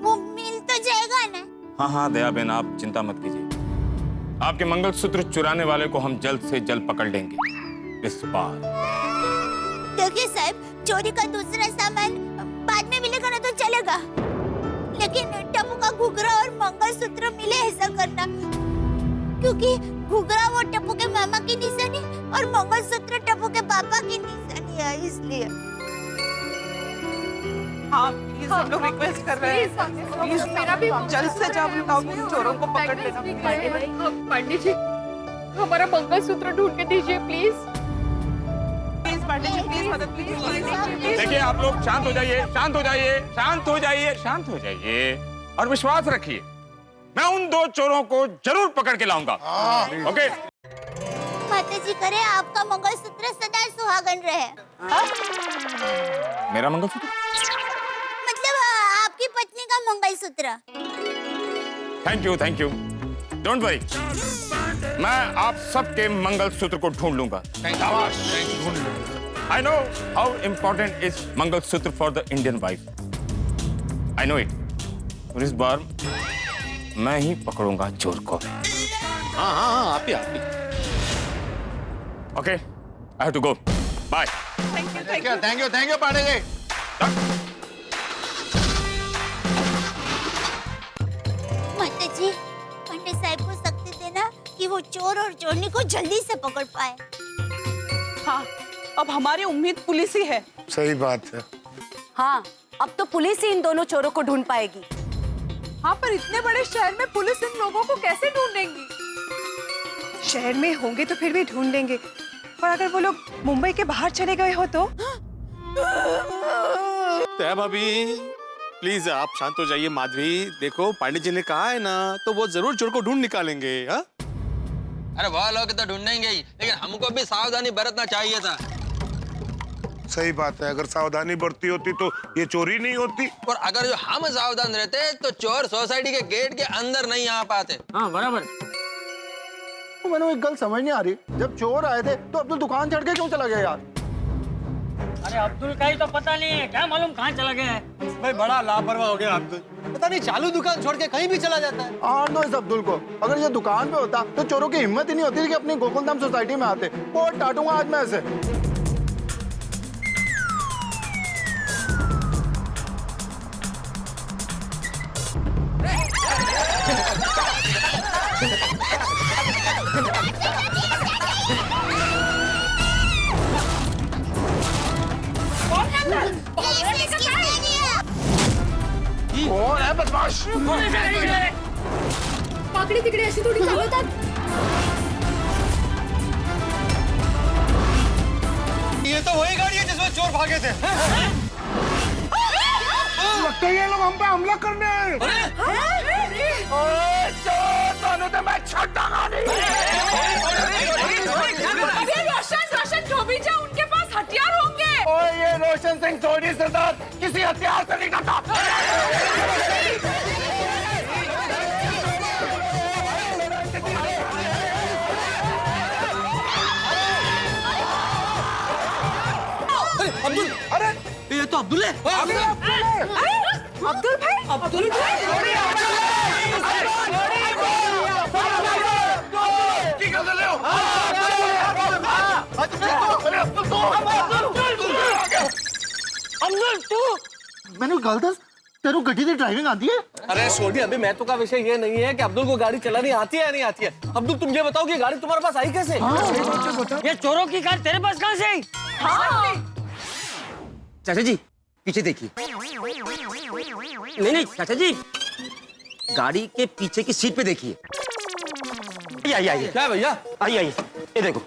वो मिल तो जाएगा ना? हाँ हाँ दया बहन, आप चिंता मत कीजिए। आपके मंगलसूत्र चुराने वाले को हम जल्द से जल्द पकड़ लेंगे इस बार। देखिए साहब, चोरी का दूसरा सामान बाद में मिलेगा ना तो चलेगा, लेकिन टप्पू का घुघरा और मंगलसूत्र मिले ऐसा करना, क्योंकि घुघरा वो टप्पू के मामा की निशानी और मंगलसूत्र टप्पू के पापा की निशानी है, इसलिए। हाँ प्लीज, हम लोग रिक्वेस्ट कर रहे हैं, प्लीज मेरा भी जल्द से जल्द उन चोरों को पकड़ लेना। पंडित जी, हमारा मंगलसूत्र ढूंढ के दीजिए please. Please Pandey ji, please मदद, प्लीज। देखिए आप लोग शांत हो जाइए, शांत हो जाइए, शांत हो जाइए, शांत हो जाइए और विश्वास रखिए, मैं उन दो चोरों को जरूर पकड़ के लाऊंगा। ओके? माता जी करे आपका मंगलसूत्र सदा सुहागन रहे। मेरा मंगलसूत्र? मतलब आपकी पत्नी का mangalsutra. Thank you. Don't worry, मैं आप सबके मंगलसूत्र को ढूंढ लूंगा। I know how important is mangalsutra for the Indian wife. I know it. और इस बार मैं ही पकड़ूंगा चोर को। हाँ आप ही। Okay, I have to go. Bye. Thank you Pandey ji. माता जी, पांडे साहब को शक्ति देना कि वो चोर और चोरनी को जल्दी से पकड़ पाए। हाँ, अब हमारी उम्मीद पुलिस ही है। सही बात है। हाँ, अब तो पुलिस ही इन दोनों चोरों को ढूंढ पाएगी। हाँ, पर इतने बड़े शहर में पुलिस इन लोगों को कैसे ढूंढेगी? शहर में होंगे तो फिर भी ढूंढ लेंगे, पर अगर वो लोग मुंबई के बाहर चले गए हो तो? दया भाभी प्लीज आप शांत हो जाइए। माधवी देखो, पांडे जी ने कहा है ना, तो वो जरूर चोर को ढूंढ निकालेंगे। हाँ? अरे वो लोग तो ढूंढेंगे ही, लेकिन हमको भी सावधानी बरतना चाहिए था। सही बात है, अगर सावधानी बरती होती तो ये चोरी नहीं होती। और अगर जो हम सावधान रहते तो चोर सोसाइटी के गेट के अंदर नहीं आ पाते। हाँ बराबर। तो मैंने एक गल समझ नहीं आ रही, जब चोर आए थे तो अब्दुल दुकान छोड़ के क्यों चला गया यार? अरे अब्दुल का ही तो पता नहीं है, क्या मालूम कहाँ चला गया है। भाई बड़ा लापरवाह हो गया अब्दुल, पता नहीं चालू दुकान छोड़ के कहीं भी चला जाता है। आन दो इस अब्दुल को, अगर ये दुकान पे होता तो चोरों की हिम्मत ही नहीं होती कि अपनी गोकुलधाम सोसाइटी में आते। बहुत डांटूंगा आज मैं ऐसे। बदमाश। वाकडी तिकडे अशी थोडी चालवतात। ये तो वही गाड़ी है जिसमें चोर भागे थे। लगता है ये लोग हम पे हमला करने आए। ओए चोर, दोनों तो मैं छड्डांगा नहीं। अरे रोशन जो भी जा, उनके पास हथियार होंगे। ओए ये रोशन सिंह सोनी सरदार किसी हथियार से नहीं डरता। अब्दुल, अरे ये तो अब्दुल है। अब्दुल भाई। अब्दुल तू मैंने गल दस तेरू गड्डी की ड्राइविंग आती है? अरे सोनी, अभी महत्व का विषय ये नहीं है कि अब्दुल को गाड़ी चलानी आती है या नहीं आती है। अब्दुल तुम ये बताओ कि गाड़ी तुम्हारे पास आई कैसे? ये चोरों की कार तेरे पास कहाँ से आई? चाचा जी पीछे देखिए। नहीं चाचा जी, गाड़ी के पीछे की सीट पे देखिए। आइए क्या भैया? आइए ये देखो।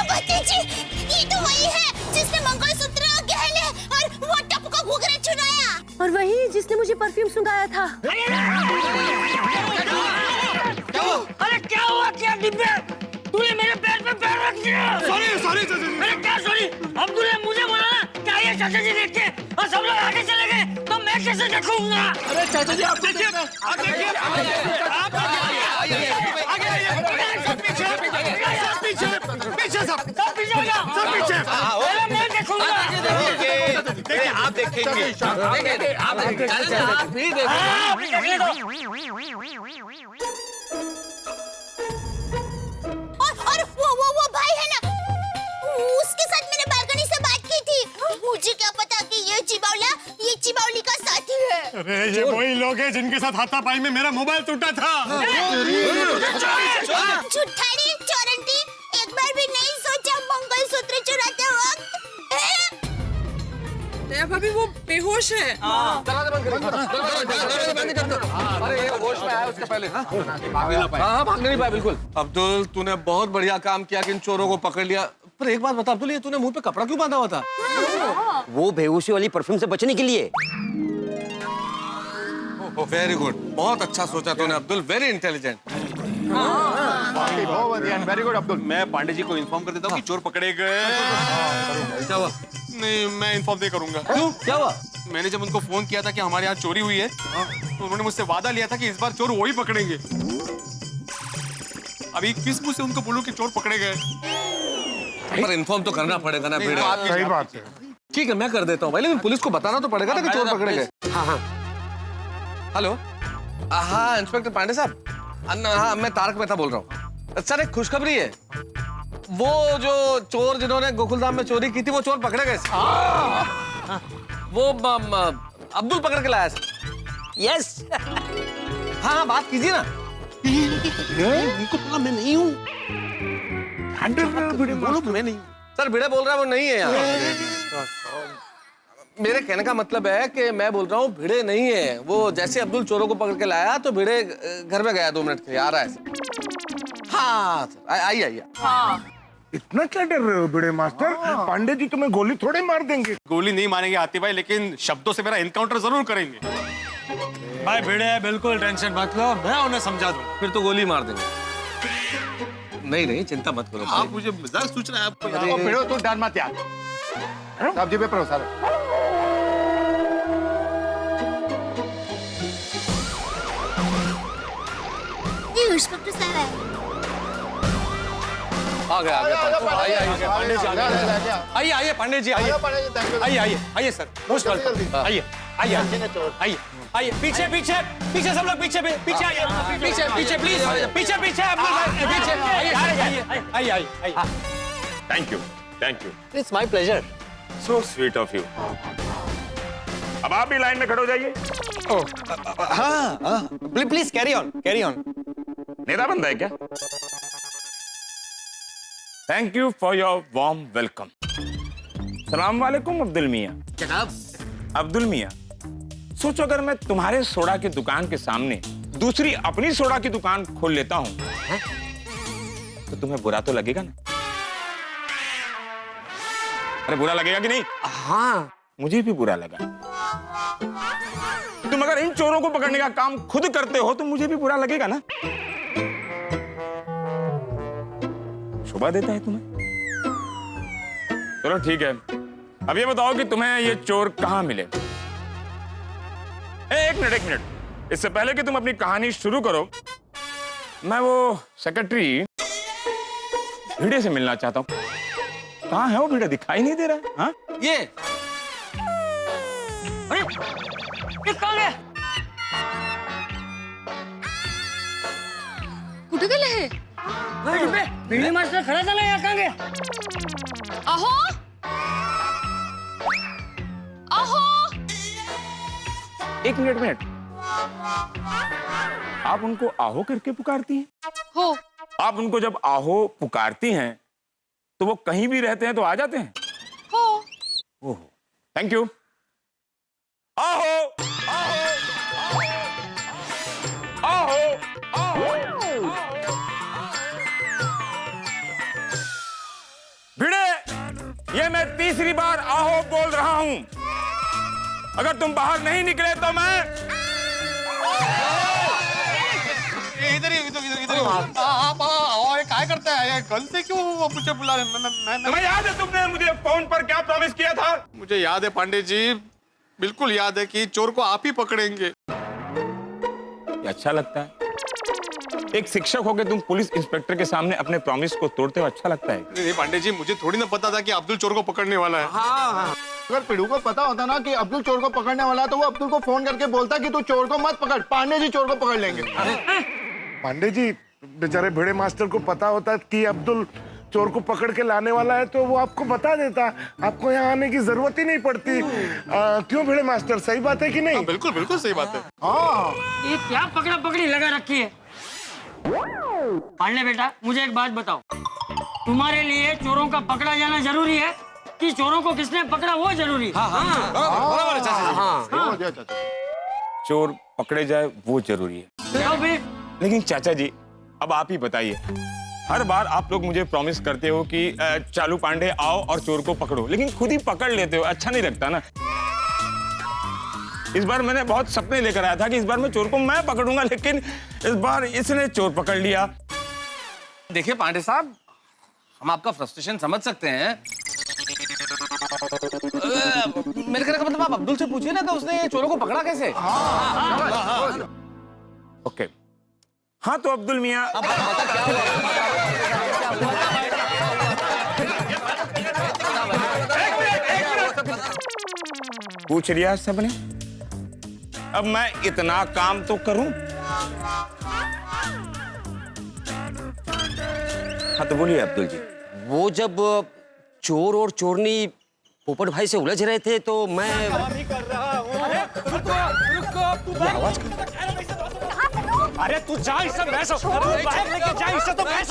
भतीजी, ये तो वही है जिसने मंगलसूत्र, गहने और वो टप का घुघरा चुराया। और वही जिसने मुझे परफ्यूम सुंघाया था। अरे क्या हुआ? क्या डिब्बे? तूने मेरे पैर पे पैर रख दिया। सॉरी चाचा जी। अरे क्या सॉरी? अब्दुल ने मुझे बोला ना क्या ये चाचा जी देख के और सब लोग आगे चले गए तो मैं कैसे देखूंगा? अरे चाचा जी आप देखिए, आप देखिए, आप आगे आइए, सब पीछे सब पीछे हो जाओ। सब पीछे। पहले मैं देखूंगा। देखिए आप देखेंगे, आप भी देखिए। और वो भाई है ना, उसके साथ मैंने बालकनी से बात की थी। मुझे क्या पता कि ये चिबावली का साथी है। अरे ये वही लोग हैं जिनके साथ हाथापाई में मेरा मोबाइल टूटा था। झूठाड़ी, चोरंटी, एक बार भी नहीं सोचा मंगलसूत्र चुराते वक्त? भाभी वो बेहोश है। दरवाजा बंद करो। अरे ये होश में आया उसके पहले। हाँ भागने नहीं पाया बिल्कुल। अब्दुल, तूने बहुत बढ़िया काम किया कि इन चोरों को पकड़ लिया। पर एक बात बता अब्दुल, ये तूने मुंह पे कपड़ा क्यों बांधा हुआ था? वो बेहोशी वाली परफ्यूम से बचने के लिए। वेरी गुड, बहुत अच्छा सोचा तूने Abdul, very intelligent. Very good Abdul. मैं पांडे जी को इन्फॉर्म कर देता हूँ कि चोर पकड़े गए। क्या हुआ? नहीं, मैं इन्फॉर्म नहीं करूंगा। क्यों? क्या हुआ? मैंने जब उनको फोन किया था कि हमारे यहाँ चोरी हुई है तो उन्होंने मुझसे वादा लिया था कि इस बार चोर वही पकड़ेंगे। अभी किस मुंह से उनको बोलूं कि चोर पकड़े गए? पर इन्फॉर्म तो करना पड़ेगा ना भिड़े। सही बात है। ठीक है, मैं कर देता हूँ भाई, लेकिन पुलिस को बताना तो पड़ेगा ना कि चोर पकड़े गए। हाँ। हेलो, हाँ इंस्पेक्टर पांडे साहब। हाँ, मैं तारक मेहता बोल रहा हूँ। सर एक खुशखबरी है, वो जो चोर जिन्होंने गोकुलधाम में चोरी की थी वो चोर पकड़े गए। वो अब्दुल पकड़ के लाया सर। यस। हाँ बात कीजिए ना। उनको पता मैं नहीं हूँ। बोलो मैं नहीं। सर भिड़े बोल रहा है वो नहीं है यहाँ। मेरे कहने का मतलब है कि मैं बोल रहा हूँ भिड़े नहीं है वो। जैसे अब्दुल चोरों को पकड़ के लाया तो भिड़े घर में गया 2 मिनट के लिए, आ रहा है। हाँ आइए। इतना क्या डर रहे हो भिड़े मास्टर? पांडे जी तुम्हें गोली थोड़े मार देंगे। गोली नहीं मारेंगे आती भाई, लेकिन शब्दों से मेरा एनकाउंटर जरूर करेंगे। भाई भिड़े बिल्कुल टेंशन मत लो, मैं उन्हें समझा दूँ। फिर तो गोली मार देंगे। नहीं चिंता मत करो। आप मुझे मजाक सोच रहे हैं आपको। भिड़ो तू डर मत यार, सब्जी पे भरोसा रख। ये इंस्पेक्टर साहब है। आ गया पांडे जी आइए पांडे जी आइए सर, मोस्ट वेलकम। आइए पीछे सब लोग पीछे आइए, पीछे आइए। Thank you it's my pleasure. So sweet of you. अब आप भी लाइन में खड़े हो जाइए। हाँ प्लीज कैरी ऑन। नेता बंदा है क्या? Thank you for your warm welcome. सलाम वालेकुम अब्दुल मियाँ। जनाब। अब्दुल मियाँ, सोचो अगर मैं तुम्हारे सोडा की दुकान के सामने दूसरी अपनी सोडा की दुकान खोल लेता हूँ तो तुम्हें बुरा तो लगेगा ना? अरे बुरा लगेगा कि नहीं? हाँ, मुझे भी बुरा लगा। तुम अगर इन चोरों को पकड़ने का काम खुद करते हो तो मुझे भी बुरा लगेगा ना? शोभा देता है तुम्हें? चलो ठीक है, अब ये बताओ कि तुम्हें ये चोर कहां मिले? एक मिनट, इससे पहले कि तुम अपनी कहानी शुरू करो, मैं वो सेक्रेटरी भिड़े से मिलना चाहता हूं। कहां है वो भिड़ा? दिखाई नहीं दे रहा है। हाँ? ये कहां गया? कुठे गेले हे? भिड़ी मास्टर खड़ा था ना, यहाँ कहां गया? अहो अहो, एक मिनट, आप उनको आहो करके पुकारती हैं? हो। आप उनको जब आहो पुकारती हैं तो वो कहीं भी रहते हैं तो आ जाते हैं? हो। ओह, थैंक यू। आहो आहो आहो आहो भिड़े, ये मैं तीसरी बार आहो बोल रहा हूं। अगर तुम बाहर नहीं निकले तो मैं इधर आप क्या करते हैं? गन से क्यों मुझे बुला रहे? तुम्हें याद है तुमने मुझे फोन पर क्या प्रॉमिस किया था? मुझे याद है पांडे जी, बिल्कुल याद है कि चोर को आप ही पकड़ेंगे। ये अच्छा लगता है? एक शिक्षक होकर तुम पुलिस इंस्पेक्टर के सामने अपने प्रॉमिस को तोड़ते हो, अच्छा लगता है? नहीं पांडे जी, मुझे थोड़ी ना पता था कि अब्दुल चोर को पकड़ने वाला है। हाँ। अगर पिड़ू को पता होता ना कि अब्दुल चोर को पकड़ने वाला है तो वो अब्दुल को फोन करके बोलता कि तू चोर को मत पकड़, पांडे जी चोर को पकड़ लेंगे। पांडे जी, बेचारे भिड़े मास्टर को पता होता कि अब्दुल चोर को पकड़ के लाने वाला है तो वो आपको बता देता, आपको यहाँ आने की जरूरत ही नहीं पड़ती। क्यों भिड़े मास्टर, सही बात है कि नहीं? बिल्कुल बिल्कुल सही बात है। हाँ, ये क्या पकड़ा पकड़ी लगा रखी है? पांडे बेटा, मुझे एक बात बताओ, तुम्हारे लिए चोरों का पकड़ा जाना जरूरी है कि चोरों को किसने पकड़ा वो जरूरी है? चोर पकड़े जाए वो जरूरी है। लेकिन चाचा जी, अब आप ही बताइए, हर बार आप लोग मुझे प्रॉमिस करते हो कि चालू पांडे आओ और चोर को पकड़ो, लेकिन खुद ही पकड़ लेते हो, अच्छा नहीं लगता ना? इस बार मैंने बहुत सपने लेकर आया था कि इस बार मैं चोर को मैं पकड़ूंगा, लेकिन इस बार इसने चोर पकड़ लिया। देखिए पांडे साहब, हम आपका फ्रस्ट्रेशन समझ सकते हैं। मेरे कहने का मतलब आप अब्दुल से पूछिए ना कि उसने चोरों को पकड़ा कैसे। ओके, हाँ तो अब्दुल मियाँ, पूछ लिया सबने, अब मैं इतना काम तो करूं। हाँ तो बोलिए अब्दुल जी। वो जब चोर और चोरनी पोपट भाई से उलझ रहे थे तो मैं आवाज अरे तू जा, इससे बहस बाहर लेके जा, इससे तो बहस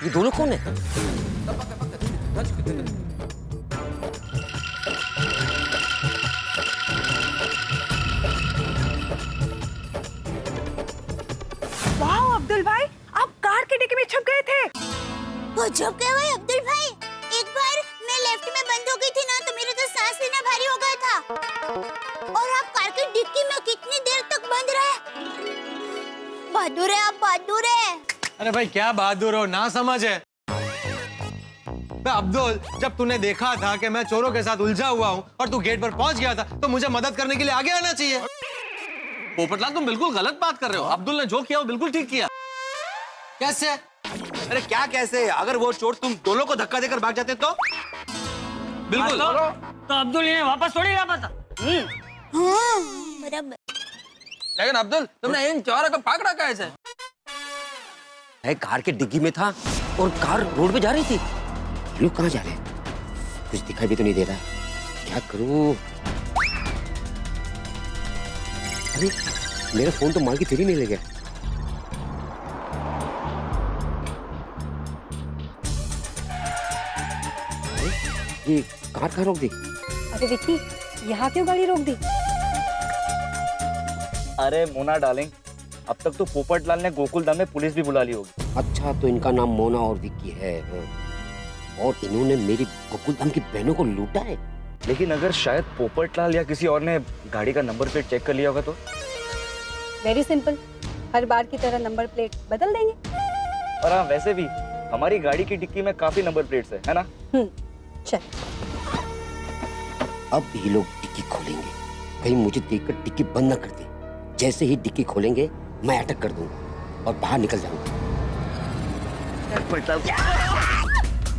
ये दोनों कौन है? वाह अब्दुल भाई, आप कार के डिक्की में छुप गए थे। गजब क्या भाई अब्दुल भाई, एक बार मैं लेफ्ट में बंद हो गई थी ना तो मेरे तो सांस लेना भारी हो गया था। और आप कार की डिक्की में कितनी देर तक बंद रहे? बहादुर है आप, बहादुर है। अरे भाई क्या बहादुर हो, ना समझ है। अब्दुल, जब तूने देखा था कि मैं चोरों के साथ उलझा हुआ हूँ और तू गेट पर पहुंच गया था तो मुझे मदद करने के लिए आगे आना चाहिए। पोपटलाल, तुम बिल्कुल गलत बात कर रहे हो। अब्दुल ने जो किया वो बिल्कुल ठीक किया। कैसे? अरे क्या कैसे? अगर वो चोर तुम दोनों को धक्का देकर भाग जाते तो? बिल्कुल। तो अब्दुल इन्हें वापस थोड़ी ला पाता। हाँ, बराबर। लेकिन अब्दुल, तुमने इन चोरों को पकड़ा कैसे? मैं कार के डिग्गी में था और कार रोड पे जा रही थी। लोग कहाँ जा रहे हैं? कुछ दिखाई भी तो नहीं दे रहा है। क्या करूं? अरे मेरा फोन तो माल की थैली में ले गया। ये कार कहाँ रोक दी? अरे विक्की, यहाँ क्यों गाड़ी रोक दी? अरे मोना डार्लिंग, अब तक तो पोपटलाल ने गोकुल धाम में पुलिस भी बुला ली होगी। अच्छा, तो इनका नाम मोना और विक्की है। और इन्होंने मेरी गोकुल धाम की बहनों को लूटा है। लेकिन अगर शायद पोपटलाल या किसी और ने गाड़ी का नंबर प्लेट चेक कर लिया होगा तो? वेरी सिंपल, हर बार की तरह नंबर प्लेट बदल देंगे। और हाँ, वैसे भी हमारी गाड़ी की डिक्की में काफी नंबर प्लेट्स है ना? चल। अब ये लोग डिक्की खोलेंगे, कहीं मुझे देखकर डिक्की बंद न कर दे। जैसे ही डिक्की खोलेंगे मैं अटक कर दूंगा और बाहर निकल जाऊंगा।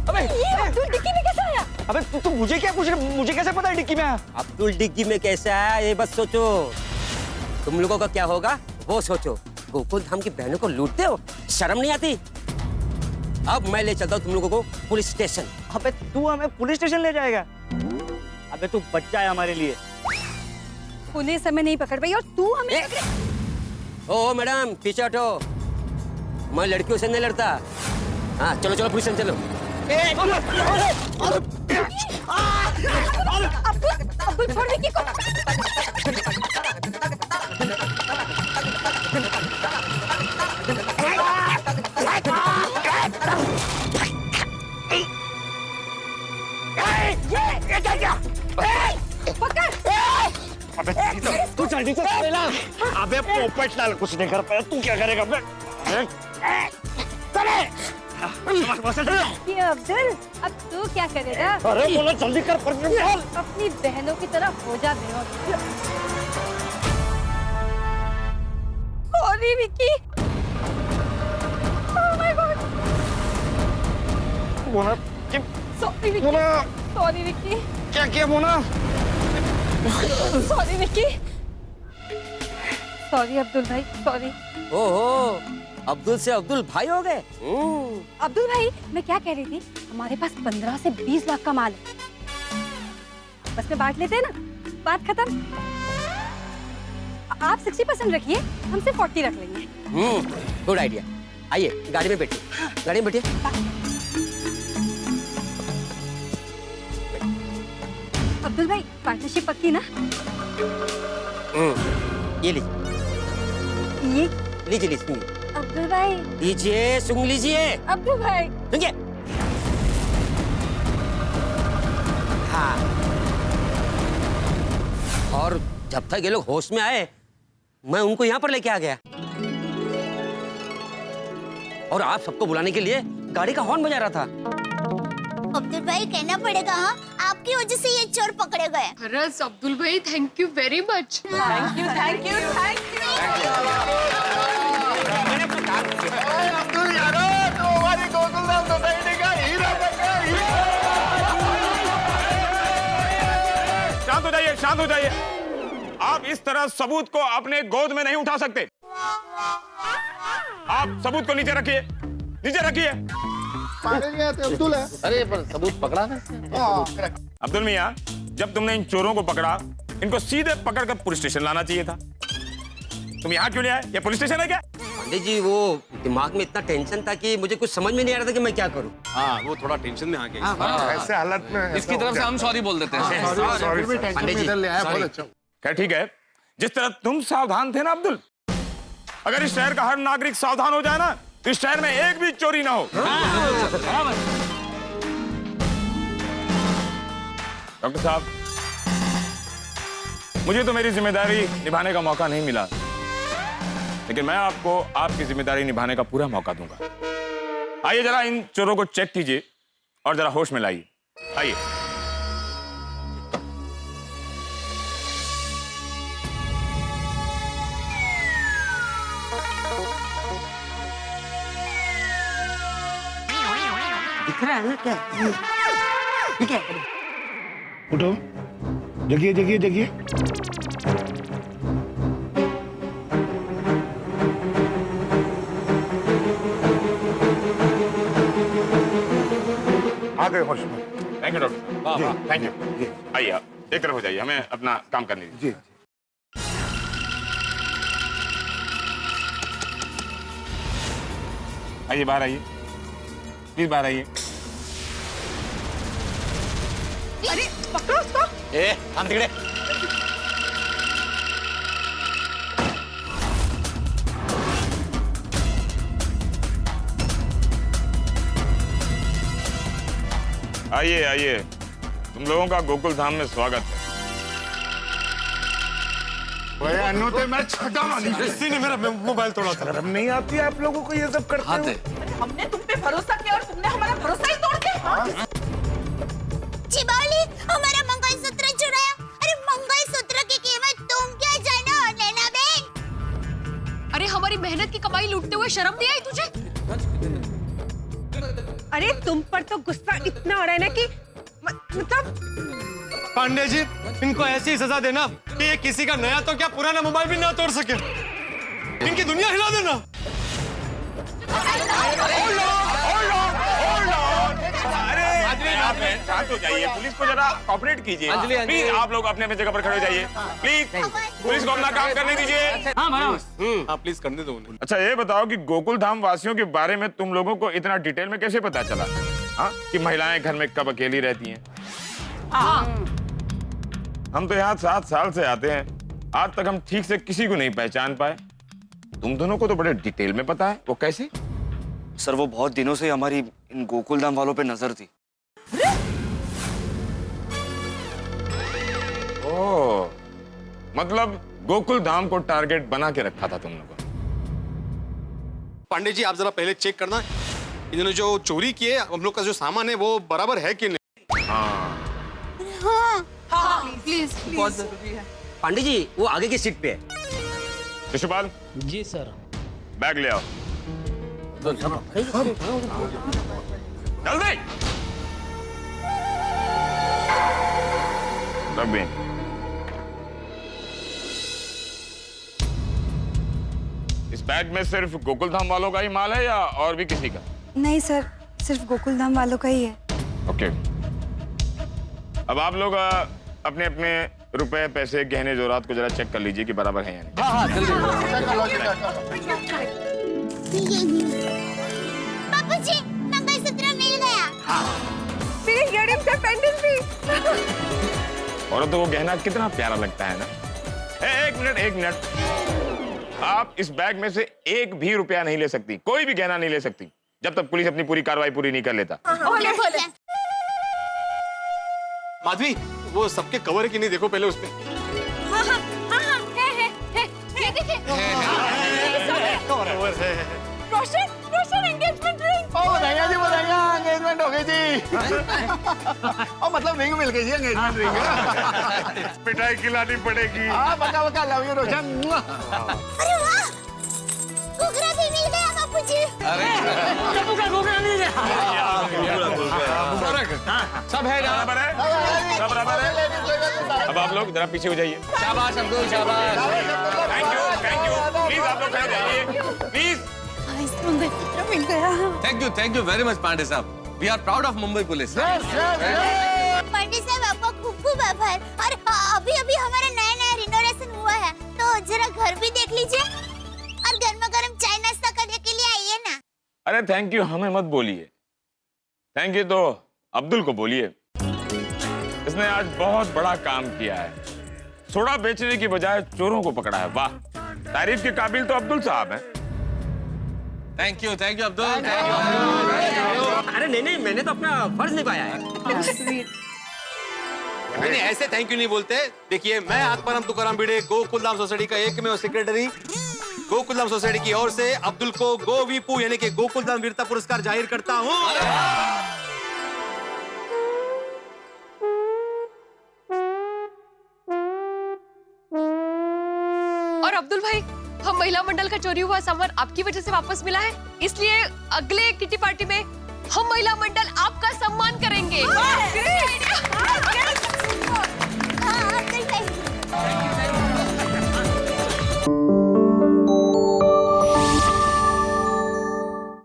अबे ये अब्दुल डिक्की में कैसे आया? अबे तू मुझे क्या पूछ रहा है? मुझे कैसे पता है डिक्की में आया? अब्दुल डिक्की में कैसे आया ये बस सोचो। तुम लोगों का क्या होगा वो सोचो। गोकुल धाम की बहनों को लूटते हो, शर्म नहीं आती? अब मैं ले चलता हूँ तुम लोगों को पुलिस स्टेशन। अबे तू हमें पुलिस स्टेशन ले जाएगा? अबे तू बच्चा है हमारे लिए। पुलिस हमें नहीं पकड़ पाई और तू हमें ओ मैडम पीछे हटो, मैं लड़कियों से नहीं लड़ता। हाँ चलो चलो पुलिस स्टेशन चलो। अब्दुल छोड़ विक्की को। अबे तू जल्दी से चला। अबे पोपटलाल कुछ नहीं कर पाया, तू क्या करेगा? ये अब्दुल, अब तू क्या करेगा? अरे बोलो जल्दी कर, अपनी बहनों की तरह हो जा बेहोश। Sorry Vicky. Oh my God. Mona, sorry Vicky. Sorry Vicky. क्या किया मोना? सॉरी विक्की। सॉरी अब्दुल भाई, सॉरी। ओहो, अब्दुल से अब्दुल भाई हो गए। अब्दुल भाई, मैं क्या कह रही थी, हमारे पास 15 से 20 लाख का माल है, बस में बांट लेते हैं ना, बात खत्म। आप 60% रखिए, हम सिर्फ 40 रख लेंगे। Good idea. आइए गाड़ी में बैठिए, गाड़ी में बैठिए। अब्दुल भाई, पार्टनरशिप पक्की ना? ये लीजिए, ये लीजिए लीजिए। अब्दुल भाई लीजिए, सुन लीजिए। अब्दुल भाई सुनिए। हाँ, और जब तक ये लोग होश में आए मैं उनको यहाँ पर लेके आ गया और आप सबको बुलाने के लिए गाड़ी का हॉर्न बजा रहा था। अब्दुल भाई कहना पड़ेगा, हाँ आपकी वजह से ये चोर पकड़े गए। हरस अब्दुल भाई, thank you very much. Thank you thank you thank Abdul यारो, तो हमारी गोकुल धाम सोसाइटी का हीरा बन गया। शांत हो जाइए, शांत हो जाइए। आप इस तरह सबूत को अपने गोद में नहीं उठा सकते। आप सबूत को नीचे रखिए, नीचे रखिए। अब्दुल है। अरे पर सबूत पकड़ा ना। अब्दुल मियाँ, जब तुमने इन चोरों को पकड़ा, इनको सीधे पकड़कर पुलिस स्टेशन लाना चाहिए था। तुम यहाँ क्यों नहीं आए? ये पुलिस स्टेशन है क्या? पंडित जी, वो दिमाग में इतना टेंशन था कि मुझे कुछ समझ में नहीं आ रहा था कि मैं क्या करूं। हाँ, वो थोड़ा टेंशन में आ गया। ऐसे हालत में इसकी तरफ से हम सॉरी बोल देते हैं। पंडित जी, क्या ठीक है? जिस तरह तुम सावधान थे ना अब्दुल, अगर इस शहर का हर नागरिक सावधान हो जाए ना, तो इस शहर में एक भी चोरी ना हो। डॉक्टर साहब, मुझे तो मेरी जिम्मेदारी निभाने का मौका नहीं मिला, लेकिन मैं आपको आपकी जिम्मेदारी निभाने का पूरा मौका दूंगा। आइए जरा इन चोरों को चेक कीजिए और जरा होश में लाइए। आइए। दिख रहा है ना क्या? ठीक है, उठो, जगिए जगिए जगिए। आ गए होश में। Thank you doctor. Thank you. आइए आप एक तरफ हो जाइए, हमें अपना काम करने दीजिए। आइए बाहर आइए, प्लीज बाहर आइए। अरे पकड़ो उसको। ए हम तिकडे। आइए आइए, तुम लोगों का गोकुल धाम में स्वागत है। अनु तो मैं छोटा मानी, इसी ने मेरा मोबाइल तोड़ा था। शर्म नहीं आती आप लोगों को ये सब करते हो? हमने तुम पे भरोसा किया और तुमने हमारा भरोसा ही तोड़ दिया। चिबावली, हमारा मंगलसूत्र चुराया। अरे मंगलसूत्र की कीमत तुम क्या जानो नैना बहन? अरे हमारी मेहनत की कमाई लूटते हुए शर्म नहीं आई तुझे? अरे तुम पर तो गुस्सा इतना आ रहा है ना कि मतलब पांडे जी, इनको ऐसी सजा देना कि ये किसी का नया तो क्या पुराना मोबाइल भी ना तोड़ सके। इनकी दुनिया हिला देना। अरे आप शांत हो जाइए, पुलिस को जरा कोऑपरेट कीजिए। प्लीज आप लोग अपने अपने जगह पर खड़े हो जाइए। प्लीज पुलिस को अपना काम करने दीजिए। हाँ प्लीज करने दो उन्हें। अच्छा ये बताओ कि गोकुल धाम वासियों के बारे में तुम लोगों को इतना डिटेल में कैसे पता चला? हाँ, कि महिलाएं घर में कब अकेली रहती हैं? हम तो यहाँ 7 साल से आते हैं, आज तक हम ठीक से किसी को नहीं पहचान पाए। तुम दोनों को तो बड़े डिटेल में पता है, वो कैसे? सर वो बहुत दिनों से हमारी इन गोकुल धाम वालों पे नजर थी। ओह, मतलब गोकुल धाम को टारगेट बना के रखा था तुम लोगों ने। पांडे जी आप जरा पहले चेक करना, इन्होंने जो चोरी किए हम लोग का जो सामान है वो बराबर है कि नहीं। हाँ प्लीज बहुत जरूरी है। पांडे जी वो आगे की सीट पे है। शिशुपाल जी सर। बैग ले आओ जल्दी। रख भी। इस बैग में सिर्फ गोकुल धाम वालों का ही माल है या और भी किसी का? नहीं सर, सिर्फ गोकुल धाम वालों का ही है। ओके, अब आप लोग अपने अपने रुपए पैसे गहने जोरात को जरा चेक कर लीजिए कि बराबर है या नहीं। हाँ बापूजी, मंगलसूत्र मिल गया। मेरे इयररिंग्स और पेंडेंट भी। और तो वो गहना कितना प्यारा लगता है ना। एक मिनट, आप इस बैग में से एक भी रुपया नहीं ले सकती, कोई भी गहना नहीं ले सकती जब तक पुलिस अपनी पूरी कार्रवाई पूरी नहीं कर लेता। माधवी वो सबके कवर है कि नहीं देखो पहले उसपे। रोशन एंगेजमेंट रिंग। ओ बताइए जी, बताइए एंगेजमेंट हो गई जी। ओ मतलब रिंग मिल गई जी, एंगेजमेंट रिंग। पिटाई खिलानी पड़ेगी। हाँ बका बका, लव यू रोशन। अरे वाह, घुघरा भी मिल गया बापूजी। घुघरा मिल गया। सब है ना? बराबर है, सब बराबर है। अब आप लोग जरा पीछे हो जाइए। शाबाश अब्दुल, शाबाश। Thank you. प्लीज आप लोग खड़े हो जाइए, प्लीज। मंगलसूत्र मिल गया। Thank you very much Pandey साहब। We are proud of Mumbai police. पंडित साहब आपका खूब खूब आभार। और अभी अभी हमारा नया रिनोवेशन हुआ है, तो जरा घर भी देख लीजिए और गर्मा गर्म चाय नाश्ता करने के लिए आइए ना। अरे थैंक यू हमें मत बोलिए, थैंक यू तो अब्दुल को बोलिए। इसने आज बहुत बड़ा काम किया है, सोडा बेचने की बजाय चोरों को पकड़ा है। वाह, तारीफ के काबिल तो अब्दुल साहब हैं। Thank you Abdul. अरे नहीं, मैंने तो अपना फर्ज निभाया है। नहीं ऐसे थैंक यू नहीं बोलते। देखिए मैं आत्माराम तुकाराम भिड़े गोकुल धाम सोसाइटी का एकमेव सेक्रेटरी गोकुल धाम सोसाइटी की ओर से अब्दुल को गोवीपू यानी कि गोकुल धाम वीरता पुरस्कार जाहिर करता हूँ। और अब्दुल भाई, हम महिला मंडल का चोरी हुआ सामान आपकी वजह से वापस मिला है, इसलिए अगले किटी पार्टी में हम महिला मंडल आपका सम्मान करेंगे।